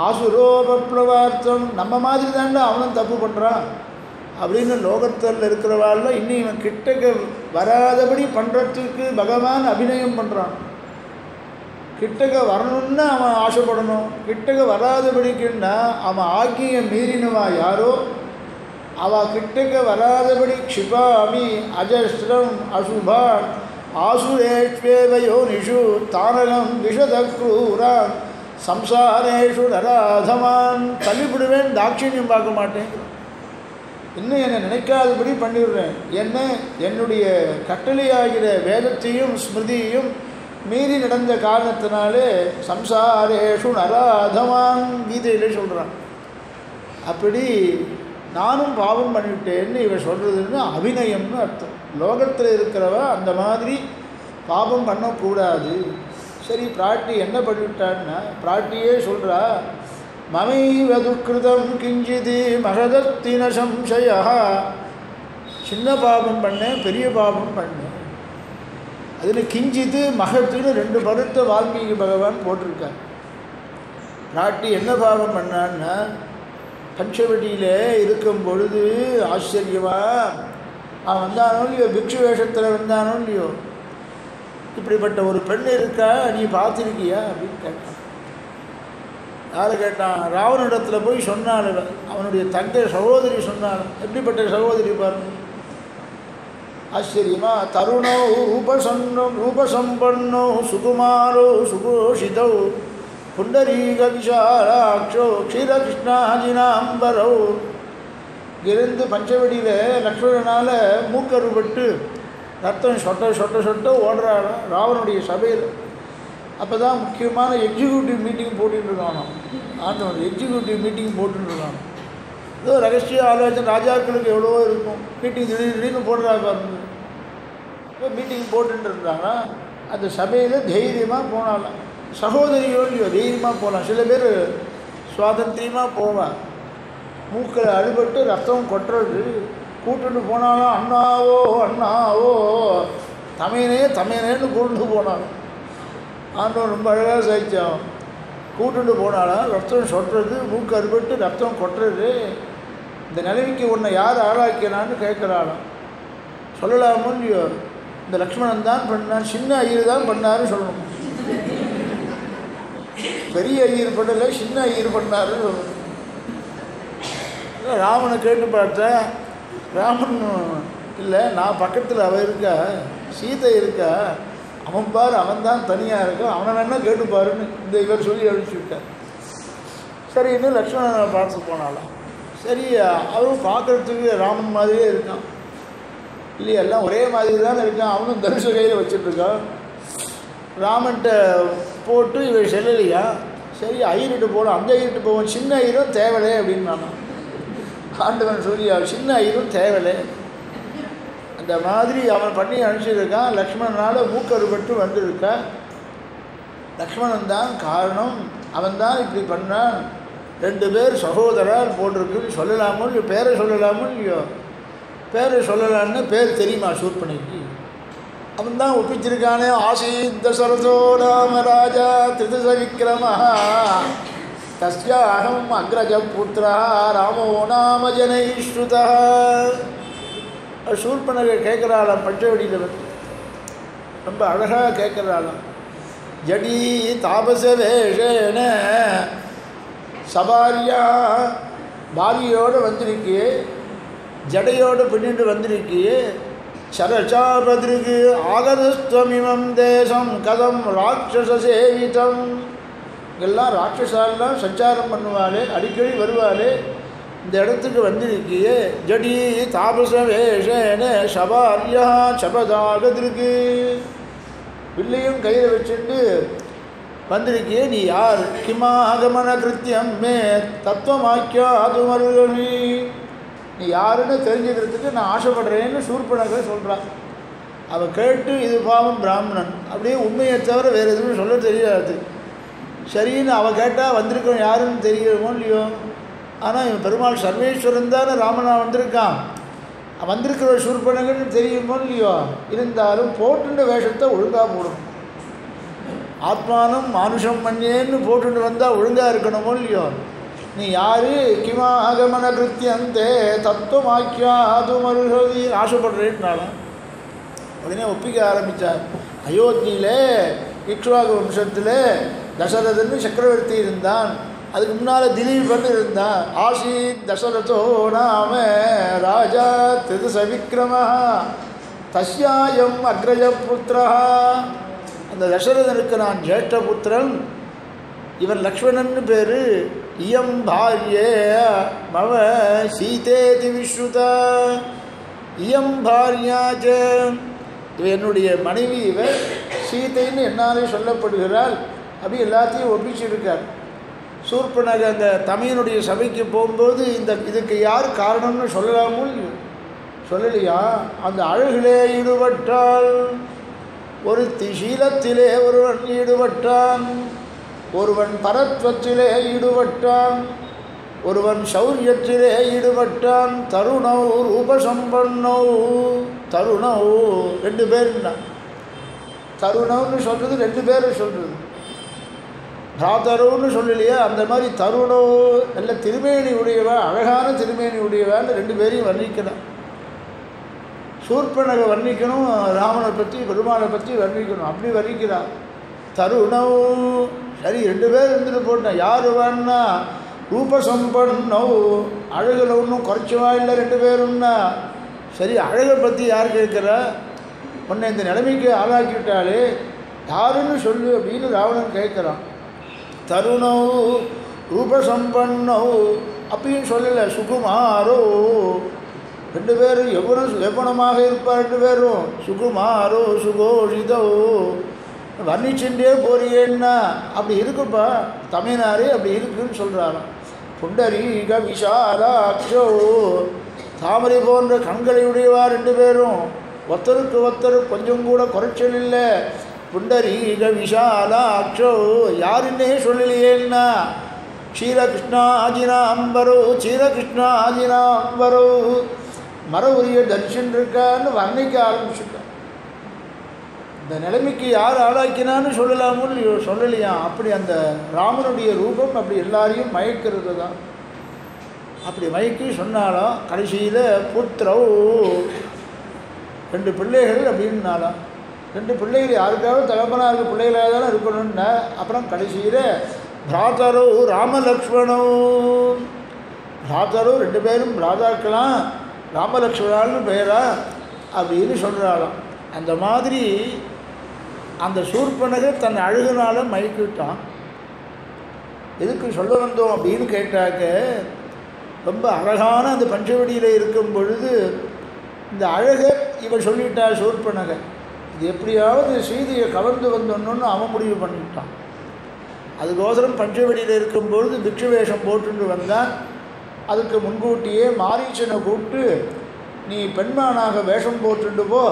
ஆசுரோப பிரவார்த்தம், நம்ம மாதிரி தாண்டா அவனும் தப்பு பண்ணுறான் அப்படின்னு லோகத்தில் இருக்கிறவாள் இன்னும் இவன் கிட்டக்க வராதபடி பண்ணுறதுக்கு பகவான் அபிநயம் பண்ணுறான். கிட்டக்க வரணும்னு அவன் ஆசைப்படணும். கிட்டக்க வராதபடிக்குன்னா அவன் ஆக்கிய மீறினவா யாரோ அவள் கிட்டக்க வராதபடி க்ஷிபாமி அஜஸ்ரம் அசுபா ஆசுரேஷ்வேவயோ நிஷு தானகம் விஷதக்ரூரான் சம்சாரேஷு நராதமான், தள்ளிவிடுவேன், தாட்சியம் பார்க்க மாட்டேன், இன்னும் என்னை நினைக்காதபடி பண்ணிவிடுறேன். என்ன என்னுடைய கட்டளையாகிற வேதத்தையும் ஸ்மிருதியையும் மீறி நடந்த காரணத்தினாலே சம்சாரேஷு நராதமான் கீதையிலே சொல்கிறான். அப்படி நானும் பாவம் பண்ணிவிட்டேன்னு இவன் சொல்கிறதுன்னு அபிநயம்னு அர்த்தம். லோகத்தில் இருக்கிறவ அந்த மாதிரி பாவம் பண்ணக்கூடாது. சரி, பிராட்டி என்ன பண்ணிவிட்டான்னா பிராட்டியே சொல்கிறா, மமைவ துக்கிருதம் கிஞ்சிது மகதத்தின சம்சயா. சின்ன பாவம் பண்ணேன், பெரிய பாவம் பண்ணேன். அதில் கிஞ்சித்து மகத்துன்னு 2 பருத்த வால்மீகி பகவான் போட்டிருக்கார். பிராட்டி என்ன பாவம் பண்ணான்னா, பஞ்சவடியில் இருக்கும் பொழுது ஆச்சரியமா அவன் வந்தானோ இல்லையோ, பிக்ஷு வேஷத்தில் வந்தானோ இல்லையோ, இப்படிப்பட்ட ஒரு பெண் இருக்கா, நீ பார்த்துருக்கியா அப்படின்னு கேட்டான். யாரை கேட்டான்? ராவனிடத்தில் போய் சொன்னாள். அவனுடைய தங்கை சகோதரி சொன்னாள். எப்படிப்பட்ட சகோதரி பாருங்க, ஆச்சரியமா. தருணோ ரூபசம்பன்னோ சுகுமாரோ சுகோஷிதோ புண்டரீக விஷாலாட்சோ க்ஷீரகிருஷ்ணாஜினாம்பரோ. இருந்து பஞ்சவடியில் லக்ஷ்மணனால் மூக்கருபட்டு ரத்தம் சொட்ட ஓடுறாள் ராவனுடைய சபையில். அப்போ தான் முக்கியமான எக்ஸிக்யூட்டிவ் மீட்டிங் போட்டுருக்கானோ, ஆண்டவன் எக்ஸிக்யூட்டிவ் மீட்டிங் போட்டுருக்கானோ. ஏதோ ரகசிய ஆலோசனை ராஜாக்களுக்கு எவ்வளவோ இருக்கும். மீட்டிங் திடீர்னு போடுறாங்க பாருங்க. இப்போ மீட்டிங் போட்டுருந்தாங்க. அந்த சபையில் தைரியமாக போனாலாம். சகோதரியோடு தைரியமாக போகலாம். சில பேர் சுவாதந்திரியமாக போவான், மூக்கில் அடிபட்டு ரத்தம் கொட்டுறது, கூட்டுட்டு போனாலும் அண்ணாவோ அண்ணாவோ தமையனேன்னு கூட்டுட்டு போனாலும் ஆண்டவன் ரொம்ப அழகாக சகிச்சான். கூட்டுட்டு போனாலும் ரத்தம் சொட்டுறது, மூக்கு அடிபட்டு ரத்தம் கொட்டுறது, இந்த நிலைமைக்கு உன்னை யார் ஆளாக்கினான்னு கேட்குறாளாம். சொல்லலாமோ இல்லையோ, இந்த லக்ஷ்மணன் தான் பண்ணான், சின்ன ஐயர் தான் பண்ணாருன்னு சொல்லணும். பெரிய ஐயர் பண்ணலை, சின்ன ஐயர் பண்ணாருன்னு சொல்லணும். ராமனை கேட்டு பார்த்தேன், ராமன் இல்லை, நான் பக்கத்தில் அவன் இருக்கா, சீதை இருக்கா, அவன் பார் அவன் தான் தனியாக இருக்கான், அவனை வேணா கேட்டுப்பாருன்னு இந்த இவர் சொல்லி அழிச்சு விட்டார். சரி, இன்னும் லக்ஷ்மணனை பார்த்து போனாலாம். சரி, அவரும் பார்க்குறதுக்கு ராமன் மாதிரியே இருக்கான் இல்லையா, எல்லாம் ஒரே மாதிரி தானே இருக்கான். அவனும் தனுஷ கையில் வச்சுட்ருக்கான். ராமன்கிட்ட போட்டு இவர் செல்லலையா, சரி ஐயர்கிட்ட போகலாம், அந்த ஐயர்கிட்ட போவோம், சின்ன ஐயரும் தேவலை அப்படின்னு நானும் ஆண்டவன் சொல்லி சின்ன ஐயரும் தேவலை அந்த மாதிரி அவன் பண்ணி அனுப்பிச்சிருக்கான். லக்ஷ்மணனால் மூக்கறுபட்டு வந்திருக்கா. லக்ஷ்மணன் தான் காரணம், அவன் தான் இப்படி பண்ணான். 2 பேர் சகோதரர் போட்டிருக்குன்னு சொல்லலாமோ இல்லையோ, பேரை சொல்லலாமோ இல்லையோ, பேரை சொல்லலான்னு பேர் தெரியுமா சூர்பனகைக்கு? அவன் தான் ஒப்பிச்சிருக்கானே, ஆசீத் தசரதோ நாம ராஜா திருதச விக்ரம தஸ்யாஹம் அக்ரஜ புத்திரா ராமோ நாம ஜனைஸ்ருதா. சூர்பனகை கேட்குறாளாம், பஞ்சவடியில் வந்து ரொம்ப அழகாக கேட்குறாளாம். ஜடி தாபச வேஷேன சபாரியா, பாரியோடு வந்திருக்கியே, ஜடையோடு பின்னிட்டு வந்திருக்கியே, சரசாபதிருக்கு ஆகதஸ்துவமிமம் தேசம் கதம் ராட்சச சேவிதம். இங்கெல்லாம் ராட்சசாலாம் சஞ்சாரம் பண்ணுவாளே, அடிக்கடி வருவாளே, இந்த இடத்துக்கு வந்திருக்கியே. ஜடி தாபச வேஷேன சபாரியா சபதாகதிருக்கு, வில்லையும் கையில் வச்சுட்டு வந்திருக்கியே, நீ யார்? கிமாகமன கிருத்தியம் மே தத்துவமாக்கியா அது மருகவி, நீ யாருன்னு தெரிஞ்சுக்கிறதுக்கு நான் ஆசைப்படுறேன்னு சூர்பனகை சொல்கிறான். அவள் கேட்டு இது பாவம் பிராமணன், அப்படியே உண்மையை தவிர வேறு எதுவும் சொல்ல தெரியாது. சரின்னு அவள் கேட்டால் வந்திருக்கோம் யாருன்னு தெரியுமோ இல்லையோ. ஆனால் இவன் பெருமாள் சர்வேஸ்வரன் தானே ராமனா வந்திருக்கான், வந்திருக்கிற சூர்பனகன்னு தெரியுமோ இல்லையோ. இருந்தாலும் போட்டுண்ட வேஷத்தை ஒழுங்காக போடணும். ஆத்மானம் மானுஷம் மண்யேன்னு போட்டுட்டு வந்தால் ஒழுங்காக இருக்கணுமோ இல்லையோ. நீ யார்? கிமா ஆகமன கிருத்தியந்தே தத்துவமாக்கியா அது மருகதி, ஆசைப்படுறேன்னாலும் உடனே ஒப்பிக்க ஆரம்பித்தார். அயோத்தியிலே இக்ஷ்வாகு வம்சத்தில் தசரதன்னு சக்கரவர்த்தி இருந்தான், அதுக்கு முன்னால் திலீபன் இருந்தான். ஆசீத் தசரதோ நாம ராஜா திருதச விக்ரம தஸ்யாயம் அக்ரஜ புத்திரா. அந்த தசரதனுக்கு நான் ஜேஷ்ட புத்திரன், இவன் லக்ஷ்மணன்னு பேர். இயம் பாரியே மவ சீதேதி விஸ்ருதா, இயம் பாரியாச்ச, இவ என்னுடைய மனைவி, இவன் சீதைன்னு என்னாலே சொல்லப்படுகிறாள். அப்படி எல்லாத்தையும் ஒப்பிச்சிருக்கார். சூர்பனகை அந்த தமையனுடைய சபைக்கு போகும்போது இதுக்கு யார் காரணம்னு சொல்லலாமோ சொல்லலையா. அந்த அழகிலே ஈடுபட்டால், ஒரு திசீலத்திலே ஒருவன் ஈடுபட்டான், ஒருவன் பரத்வத்திலே ஈடுபட்டான், ஒருவன் சௌரியத்திலே ஈடுபட்டான். தருணௌ ரூபசம்பன்னௌ, தருணௌ 2 பேர்னா, தருணம்னு சொல்கிறது 2 பேரை சொல்கிறது, பிராதரவுன்னு சொல்லலையா. அந்த மாதிரி தருணோ நல்ல திருமேனி உடையவா, அழகான திருமேனி உடையவான்னு 2 பேரையும் வர்ணிக்கணும். சூர்பனகை வர்ணிக்கணும், ராமனை பற்றி பெருமாளை பற்றி வர்ணிக்கணும். அப்படி வர்ணிக்கிறான். தருணௌ, சரி 2 பேர் இருந்துட்டு போட்டேன். யார் வேணா? ரூபசம்பன்னோ, அழகில் ஒன்றும் குறைச்சவா இல்லை 2 பேரும்னா. சரி, அழகை பற்றி யார் கேட்குறா? உன்னை இந்த நிலைமைக்கு ஆளாக்கிவிட்டாலே யாருன்னு சொல்லு அப்படின்னு ராவணன் கேட்குறான். தருணோ ரூபசம்பன்னோ அப்பயும் சொல்லலை. சுகுமாரோ, 2 பேரும் எவ்வளமாக இருப்பார் 2 பேரும். சுகுமாரோ சுகோஷிதோ, வர்ணிச்சுட்டே போறியேன்னா அப்படி இருக்குப்பா தமிழ்நாடு, அப்படி இருக்குன்னு சொல்கிறாராம். புண்டரீக விஷாலாட்சோ, தாமரை போன்ற கண்களை உடையவா 2 பேரும். ஒருத்தருக்கு ஒருத்தர் கொஞ்சம் கூட குறைச்சல் இல்லை. புண்டரீக விஷாலாட்சோ யாருன்னே சொல்லலையேன்னா க்ஷீரகிருஷ்ணாஜினாம்பரோ க்ஷீரகிருஷ்ணாஜினாம்பரோ மர உரிய தரிசன் இருக்கான்னு வர்ணிக்க ஆரம்பிச்சுட்டான். இந்த நிலைமைக்கு யார் ஆளாக்கினான்னு சொல்லலாமோ இல்லையோ, சொல்லலையா. அப்படி அந்த ராமனுடைய ரூபம் அப்படி எல்லாரையும் மயக்கிறது தான். அப்படி மயக்கி சொன்னாலாம். கடைசியில் புத்திரோ 2 பிள்ளைகள் அப்படின்னாலாம். 2 பிள்ளைகள் யாருக்காவது தகப்பனாக இருக்க பிள்ளைகளாக தானே இருக்கணும்னா. அப்புறம் கடைசியில் பிராதரோ ராமலக்ஷ்மணோ, பிராதரோ 2 பேரும் பிராதாக்கலாம், ராமலக்ஷ்மணான்னு பேரா அப்படின்னு சொல்கிறாளாம். அந்த மாதிரி அந்த சூர்பனகர் தன் அழுகுனால மயக்கிட்டான். எதுக்கு சொல்ல வந்தோம் அப்படின்னு கேட்டாக்க, ரொம்ப அழகான அந்த பஞ்சவடியில் இருக்கும் பொழுது இந்த அழகை இவன் சொல்லிட்டா சூர்பனகர். இது எப்படியாவது சீதையை கவர்ந்து வந்தோன்னு அவன் முடிவு பண்ணிவிட்டான். அதுக்கோசரம் பஞ்சவடியில் இருக்கும்பொழுது பிக்ஷு வேஷம் போட்டுட்டு வந்தான். அதுக்கு முன்கூட்டியே மாரீச்சனை கூப்பிட்டு, நீ பெண்மானாக வேஷம் போட்டுட்டு போ,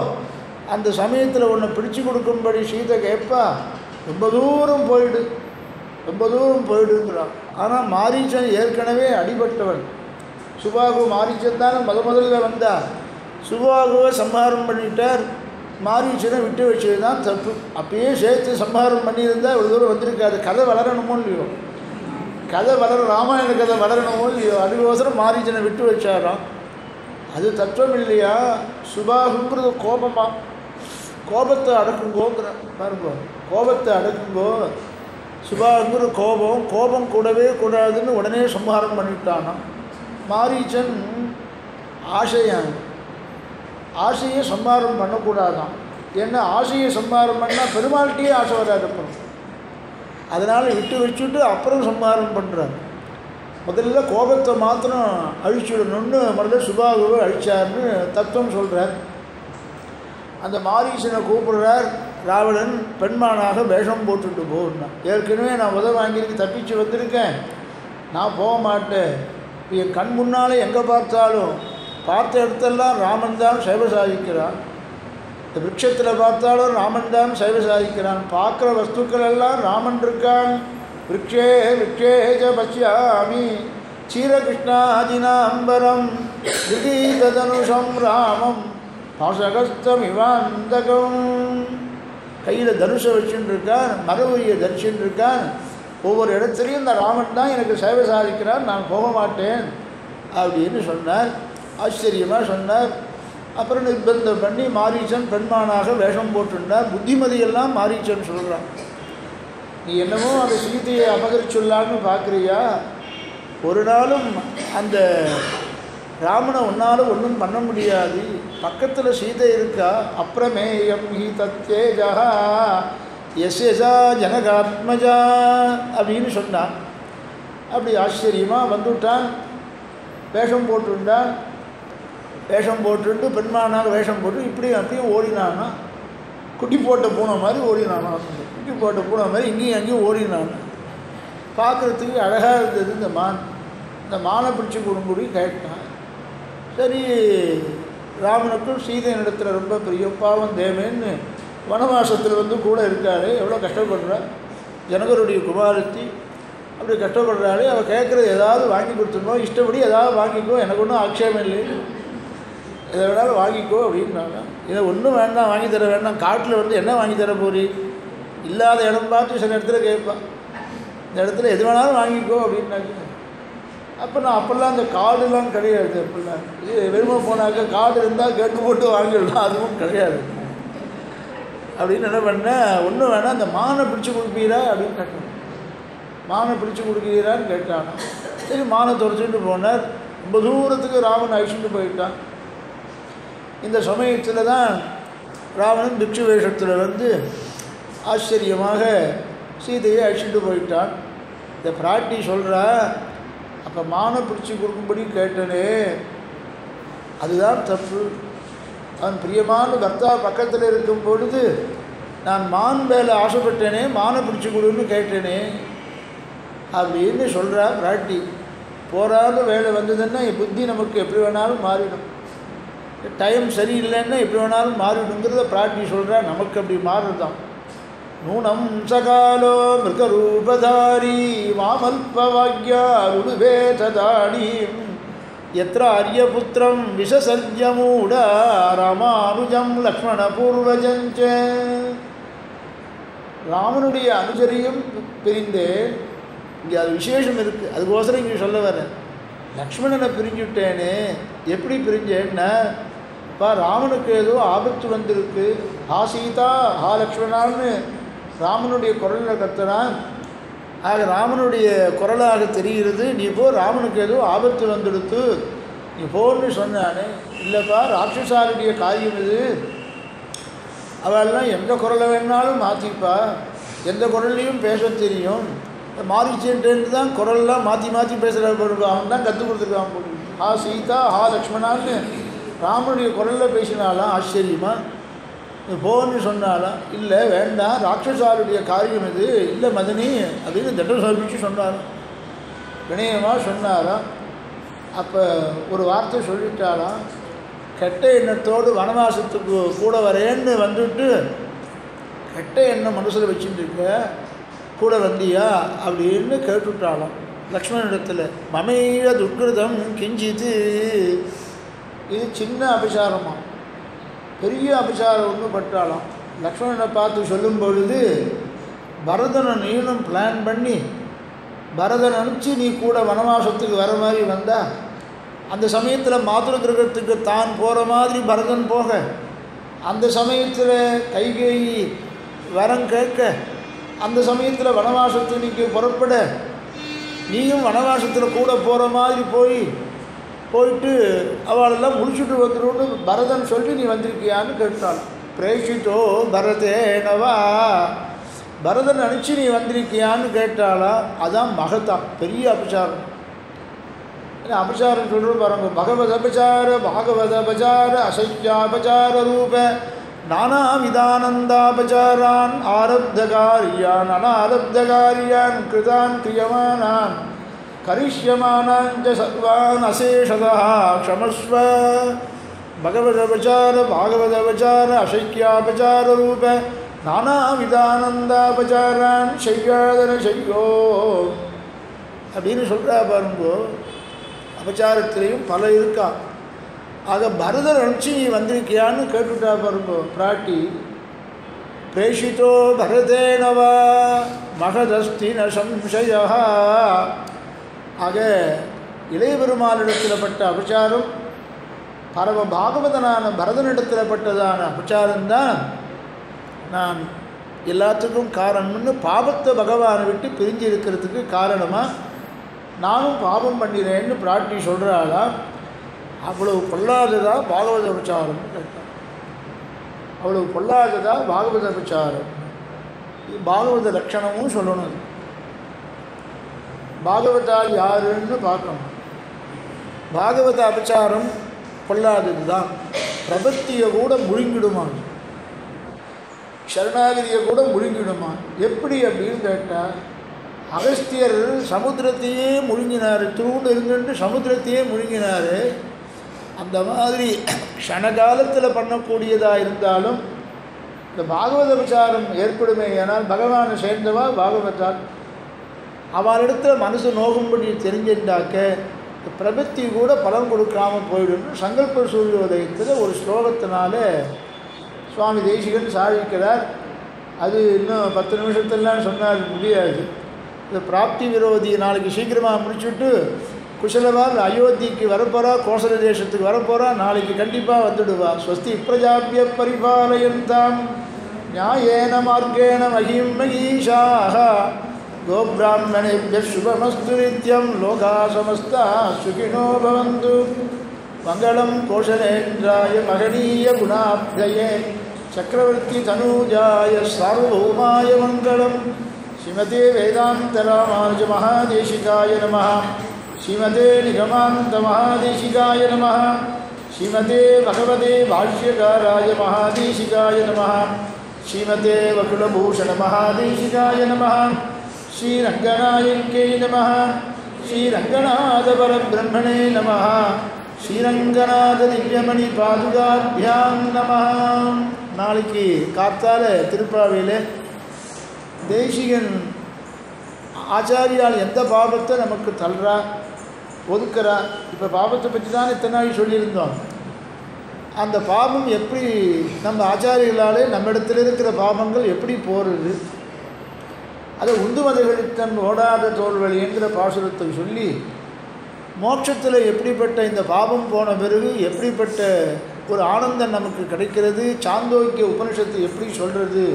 அந்த சமயத்தில் உன்னை பிடிச்சு கொடுக்கும்படி சீதை கேட்பா, ரொம்ப தூரம் போயிடு, ரொம்ப தூரம் போயிடுங்கிறான். ஆனால் மாரீச்சன் ஏற்கனவே அடிபட்டவன். சுபாகு மாரீச்சன் தானே முதல்ல வந்தா. சுபாகுவை சம்ஹாரம் பண்ணிட்டார். மாரீச்சனை விட்டு வச்சது தான் தப்பு. அப்பயே சேர்த்து சம்ஹாரம் பண்ணியிருந்தால் இவ்வளோ தூரம் வந்திருக்காது. கதை வளரணுமோ இல்லையோ, கதை ராமாயண கதை வளரணுமோ இல்லையோ, அதுக்கோசரம் மாரீச்சனை விட்டு வச்சாராம். அது தத்துவம் இல்லையா. சுபாகுங்கிறது கோபமா, கோபத்தை அடக்குங்கோங்கிற பாருங்க, கோபத்தை அடக்குங்கோ. சுபாகுங்கிற கோபம் கூடவே கூடாதுன்னு உடனே சம்ஹாரம் பண்ணிவிட்டானான். மாரீச்சன் ஆசையை சம்ஹாரம் பண்ணக்கூடாதான். ஏன்னா ஆசையை சம்ஹாரம் பண்ணால் பெருமாள்கிட்டயே ஆசை வராது. அப்புறம் அதனால் விட்டு வச்சுட்டு அப்புறம் சம்ஹாரம் பண்ணுறார். முதல்ல கோபத்தை மாத்திரம் அழிச்சுடணும்னு முதல்ல சுபாகுவை அழிச்சார்னு தத்துவம் சொல்கிறார். அந்த மாரீசனை கூப்பிடுறார். ராவணன் பெண்மானாக வேஷம் போட்டுட்டு போகணும்னா, ஏற்கனவே நான் உதவி வாங்கியிருக்கு, தப்பிச்சு வந்திருக்கேன், நான் போக மாட்டேன். என் கண் முன்னால் எங்கே பார்த்தாலும் பார்த்த இடத்தெல்லாம் ராமன் தான் சைவ சாதிக்கிறான். இந்த விருட்சத்தில் பார்த்தாலும் ராமன் தான் சைவ சாதிக்கிறான். பார்க்குற வஸ்துக்கள் எல்லாம் ராமன் இருக்கான். விருட்சே விருட்சேஜ பசியாமி க்ஷீரகிருஷ்ணாஜினாம்பரம் திடீதனுஷம் ராமம் பாசகஸ்தம் இவாந்தகம். கையில் தனுஷை வச்சுன்னு இருக்கான், மரபுரிய தரிசின்னு இருக்கான். ஒவ்வொரு இடத்துலையும் இந்த ராமன் தான் எனக்கு சேவை சாதிக்கிறான், நான் போக மாட்டேன் அப்படின்னு சொன்னார். ஆச்சரியமாக சொன்னார். அப்புறம் நிர்பந்தம் பண்ணி மாரீச்சன் பெண்மானாக வேஷம் போட்டுட்டார். புத்திமதியெல்லாம் மாரீச்சன் சொல்கிறான். நீ என்னமோ அந்த சீதையை அபகரிச்சுள்ளான்னு பார்க்குறியா, ஒரு நாளும் அந்த ராமனை உன்னால் ஒன்றும் பண்ண முடியாது. பக்கத்தில் சீதை இருக்கா. அப்புறமேயம் ஹி தத்தேஜா எஸ்எஸா ஜனகாத்மஜா அப்படின்னு சொன்னான். அப்படி ஆச்சரியமாக வந்துவிட்டான். வேஷம் போட்டுட்டான். வேஷம் போட்டுட்டு பெண்மானாக வேஷம் போட்டு இப்படியும் அப்படியும் ஓடினான்னா, குட்டி போட்ட பூனை மாதிரி ஓடினானா. குட்டி போட்ட பூனை மாதிரி இங்கேயும் அங்கேயும் ஓடினான். பார்க்குறதுக்கு அழகாக இருந்தது இந்த மான். இந்த மானை பிடிச்சி கொடுங்கூடி கேட்டான். சரி, ராமனுக்கும் சீதை இடத்துல ரொம்ப பிரியம். பாவம் தேவேன்னு வனவாசத்தில் வந்து கூட இருக்காளே, எவ்வளோ கஷ்டப்படுறா. ஜனகருடைய குமாரத்தி அப்படி கஷ்டப்படுறாளே, அவள் கேட்குறது ஏதாவது வாங்கி கொடுத்துருந்தோம், இஷ்டப்படி ஏதாவது வாங்கிக்கோ, எனக்கு ஒன்றும் ஆட்சேபம் இல்லை, எதை வேணாலும் வாங்கிக்கோ அப்படின்னாங்க. இதை ஒன்றும் வேண்டாம், வாங்கி தர வேண்டாம். காட்டில் வந்து என்ன வாங்கி தர போறீ, இல்லாத இடம் பார்த்து சில இடத்துல கேட்பான். இந்த இடத்துல எது வேணாலும் வாங்கிக்கோ அப்படின்னாக்க. அப்போ நான் அப்போல்லாம் அந்த கார்டுலாம் கிடையாது. அப்படிலாம் இது வெறுமை போனாக்க கார்டு இருந்தால் கேட்டு போட்டு வாங்கிடலாம், அதுவும் கிடையாது. அப்படின்னு என்ன பண்ணேன், ஒன்றும் வேணாம், அந்த மானை பிடிச்சி கொடுப்பீரா அப்படின்னு கேட்டேன். மானை பிடிச்சி கொடுக்கிறீரான்னு கேட்டானா. சரி, மானை துடைச்சிட்டு போனார். ரொம்ப தூரத்துக்கு ராவணன் அழிச்சுட்டு போயிட்டான். இந்த சமயத்தில் தான் ராவணன் பிக்ஷு வேஷத்தில் வந்து ஆச்சரியமாக சீதையை அழிச்சுட்டு போயிட்டான். இந்த பிராட்டி சொல்கிறா, அப்போ மானை பிடிச்சி கொடுக்கும்படி கேட்டனே, அதுதான் தப்பு. அவன் பிரியமான பர்த்தா பக்கத்தில் இருக்கும் பொழுது நான் மான் மேலே ஆசைப்பட்டேனே, மானை பிடிச்சி கொடுன்னு கேட்டேனே அப்படின்னு சொல்கிறா பிராட்டி. போராத வேலை வந்ததுன்னா என் புத்தி நமக்கு எப்படி வேணாலும் மாறிடும். டைம் சரியில்லைன்னா எப்படி வேணாலும் மாறிடுங்கிறத பிராட்டி சொல்கிறா. நமக்கு அப்படி மாறுதான். நூனம் சகாலோ மிருகரூபதாரி மாமல்பவாக்யா உடுவே ததாடீம் எத்ர ஆரியபுத்திரம் விஷசல்யமூட ராமானுஜம் லக்ஷ்மண பூர்வஜஞ்ச. ராமனுடைய அனுஜரியும் பிரிந்தேன். இங்கே அது விசேஷம் இருக்குது, அதுக்கோசரம் இங்கே சொல்ல வரேன். லக்ஷ்மணனை பிரிஞ்சுட்டேனே, எப்படி பிரிஞ்சேன்னா, இப்போ ராமனுக்கு ஏதோ ஆபத்து வந்திருக்கு, ஹா சீதா ஹா லக்ஷ்மணான்னு ராமனுடைய குரலில் கத்துறான். ஆக ராமனுடைய குரலாக தெரிகிறது, நீ போ, ராமனுக்கு ஏதோ ஆபத்து வந்துடுத்து, நீ போன்னு சொன்னானே. இல்லைப்பா, ராட்சசாருடைய காரியம் இது, அவெல்லாம் எந்த குரலை வேணாலும் மாற்றிப்பா, எந்த குரல்லையும் பேச தெரியும். மாறிச்சேன்ட்டு தான் குரல்லாம் மாற்றி மாற்றி பேசுகிற பொருள் அவன் தான் கற்றுக் கொடுத்துருக்கான் போட்டு. ஹா சீதா ஹா லக்ஷ்மணான்னு ராமனுடைய குரலில் பேசினாலாம் ஆச்சரியமா. போன்னு சொன்னாலாம். இல்லை வேண்டாம், ராட்சசாருடைய காரியம் இது, இல்லை மதனி அப்படின்னு தட்டம் சமர்ப்பிச்சு சொன்னாராம், வினயமாக சொன்னாராம். அப்போ ஒரு வார்த்தை சொல்லிட்டாலாம், கெட்ட எண்ணத்தோடு வனவாசத்துக்கு கூட வரேன்னு வந்துட்டு கெட்ட எண்ணம் மனசில் வச்சுட்டு இருக்க, கூட வந்தியா அப்படின்னு கேட்டுவிட்டாலாம் லக்ஷ்மணனிடத்தில். மமைய துர்கிருதம் கிஞ்சித்து, இது சின்ன அபசாரமாக, பெரிய அபசாரம் ஒன்று பட்டாலாம். லக்ஷ்மணனை பார்த்து சொல்லும் பொழுது, பரதனை நீனும் பிளான் பண்ணி பரதன் அனுப்பிச்சு நீ கூட வனவாசத்துக்கு வர மாதிரி வந்தா, அந்த சமயத்தில் மாதுர கிரகத்துக்கு தான் போகிற மாதிரி பரதன் போக, அந்த சமயத்தில் கைகேயி வரம் கேட்க, அந்த சமயத்தில் வனவாசத்துக்கு நீங்கள் புறப்பட, நீயும் வனவாசத்தில் கூட போகிற மாதிரி போயிட்டு அவளெல்லாம் முடிச்சுட்டு வந்துடும்னு பரதன் சொல்லி நீ வந்திருக்கியான்னு கேட்டாள். பிரேஷித்தோ பரதேனவா, பரதன் அனுப்பிச்சு நீ வந்திருக்கியான்னு கேட்டாளா. அதான் மகத்தான், பெரிய அபசாரம். ஏன்னா அபசாரம் சொல்கிற பாருங்க, பகவத் அபசார பாகவத அபசார அசைக்கியாபசார ரூப நானாவிதானந்தாபசாரான் ஆரப்தகாரியான் அனாரப்தகாரியான் கிருதான் கிரியமானான் கரிஷ்யமானாஞ்ச சர்வான் அசேஷதா க்ஷமஸ்வ. பகவதபசார பாகவதபசார அசைக்கியாபசார ரூப நானாவிதானந்தாபசாரான் செய்யாதன செய்யோ அப்படின்னு சொல்கிறா பாருங்கோ. அபசாரத்திலையும் பல இருக்கா. ஆக பரதர் அனுப்பிச்சு நீ வந்திருக்கியான்னு கேட்டுட்டா பாருங்கோ பிராட்டி. பிரேஷித்தோ பரதேனவா மகதஸ்தி ந சம்சயா. ஆக இளைய பெருமாளிடத்தில் பட்ட அபசாரம் பரம பாகவதனான பரதனிடத்தில் பட்டதான அபசாரம்தான் நான் எல்லாத்துக்கும் காரணம்னு பாபத்தை பகவானை விட்டு பிரிஞ்சு இருக்கிறதுக்கு காரணமாக நானும் பாபம் பண்ணினேன்னு பிராட்டி சொல்கிறாளா. அவ்வளவு பொல்லாததா பாகவத அபசாரம்னு கேட்டான். அவ்வளவு பொல்லாததா பாகவத அபசாரம். பாகவத லட்சணமும் சொல்லணும். பாகவதால் யாருன்னு பார்க்கணும். பாகவத அபசாரம் பொல்லாதது தான். பிரபத்தியை கூட முழுங்கிடுமா, சரணாகிரியை கூட முழுங்கிடுமா. எப்படி அப்படின்னு கேட்டால், அகஸ்தியர் சமுத்திரத்தையே முழுங்கினார், திருவுண்டு இருந்துட்டு சமுத்திரத்தையே முழுங்கினார். அந்த மாதிரி க்ஷணகாலத்தில் பண்ணக்கூடியதாக இருந்தாலும் இந்த பாகவத விசாரம் ஏற்படுமே. ஏனால் பகவானை சேர்ந்தவா பாகவதால் அவளிடத்தில் மனசு நோகும்படி தெரிஞ்சிருந்தாக்க பிரபத்தி கூட பலன் கொடுக்காமல் போயிடும். சங்கல்ப சூரியோதயத்தில் ஒரு ஸ்லோகத்தினால சுவாமி தேசிகன் சாதிக்கிறார். அது இன்னும் 10 நிமிஷத்துலாம் சொன்னால் முடியாது. இந்த பிராப்தி விரோதி நாளைக்கு சீக்கிரமாக முடிச்சுட்டு குஷலவால் அயோத்திக்கு வரப்போகிறா, கோசல தேசத்துக்கு வரப்போகிறா, நாளைக்கு கண்டிப்பாக வந்துடுவா. ஸ்வஸ்தி பிரஜாபிய பரிபாலயந்தாம் நியாயேன மார்க்கேண மகிம் மகீஷாः கோப்ராஹ்மணேभ्यः शुभमस्तु नित्यं लोकाः समस्ताः सुखिनो भवन्तु. மங்களம் கோஷலேन्द्राय महनीय गुणाभ्यये चक्रवर्ती तनूजाय सार्वभौमाय मङ्गलम्. श्रीमते वेदान्त रामानुज महादेशिकाय नमः. श्रीमते निगमान्त महादेशिकाय नमः. श्रीमते भगवते भाष्यकाराय महादेशिकाय नमः. श्रीमते वकुलभूषण महादेशिकाय नमः. श्रीरङ्गनायकै नमः. श्रीरङ्गनाथपरब्रह्मणे नमः. श्रीरङ्गनाथ दिव्यमणि पादुकाभ्यां नमः. நாளைக்கு காத்தால திருப்பாவையில் தேசிகன் ஆச்சாரியால் எந்த பாவத்தை நமக்கு தள்ளுறா ஒதுக்குறா. இப்போ பாவத்தை பற்றி தான் இத்தனை நாள் சொல்லியிருந்தோம். அந்த பாவம் எப்படி நம்ம ஆச்சாரிகளாலே நம்மிடத்தில் இருக்கிற பாவங்கள் எப்படி போகிறது, அதை உந்துமதைகளில் தன் ஓடாத தோல்வழி என்கிற பாசுரத்தை சொல்லி மோட்சத்தில் எப்படிப்பட்ட இந்த பாவம் போன பிறகு எப்படிப்பட்ட ஒரு ஆனந்தம் நமக்கு கிடைக்கிறது, சாந்தோக்கிய உபனிஷத்து எப்படி சொல்கிறது,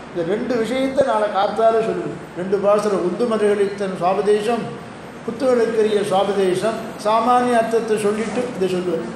இந்த ரெண்டு விஷயத்தை நாளை காத்தால சொல்லுது. ரெண்டு பாசுரம், உந்துமதைகளில் தன் சுவாபதேசம், புத்துகளுக்கரிய சுவாபதேசம், சாமானிய அர்த்தத்தை சொல்லிவிட்டு இதை சொல்லுவேன்.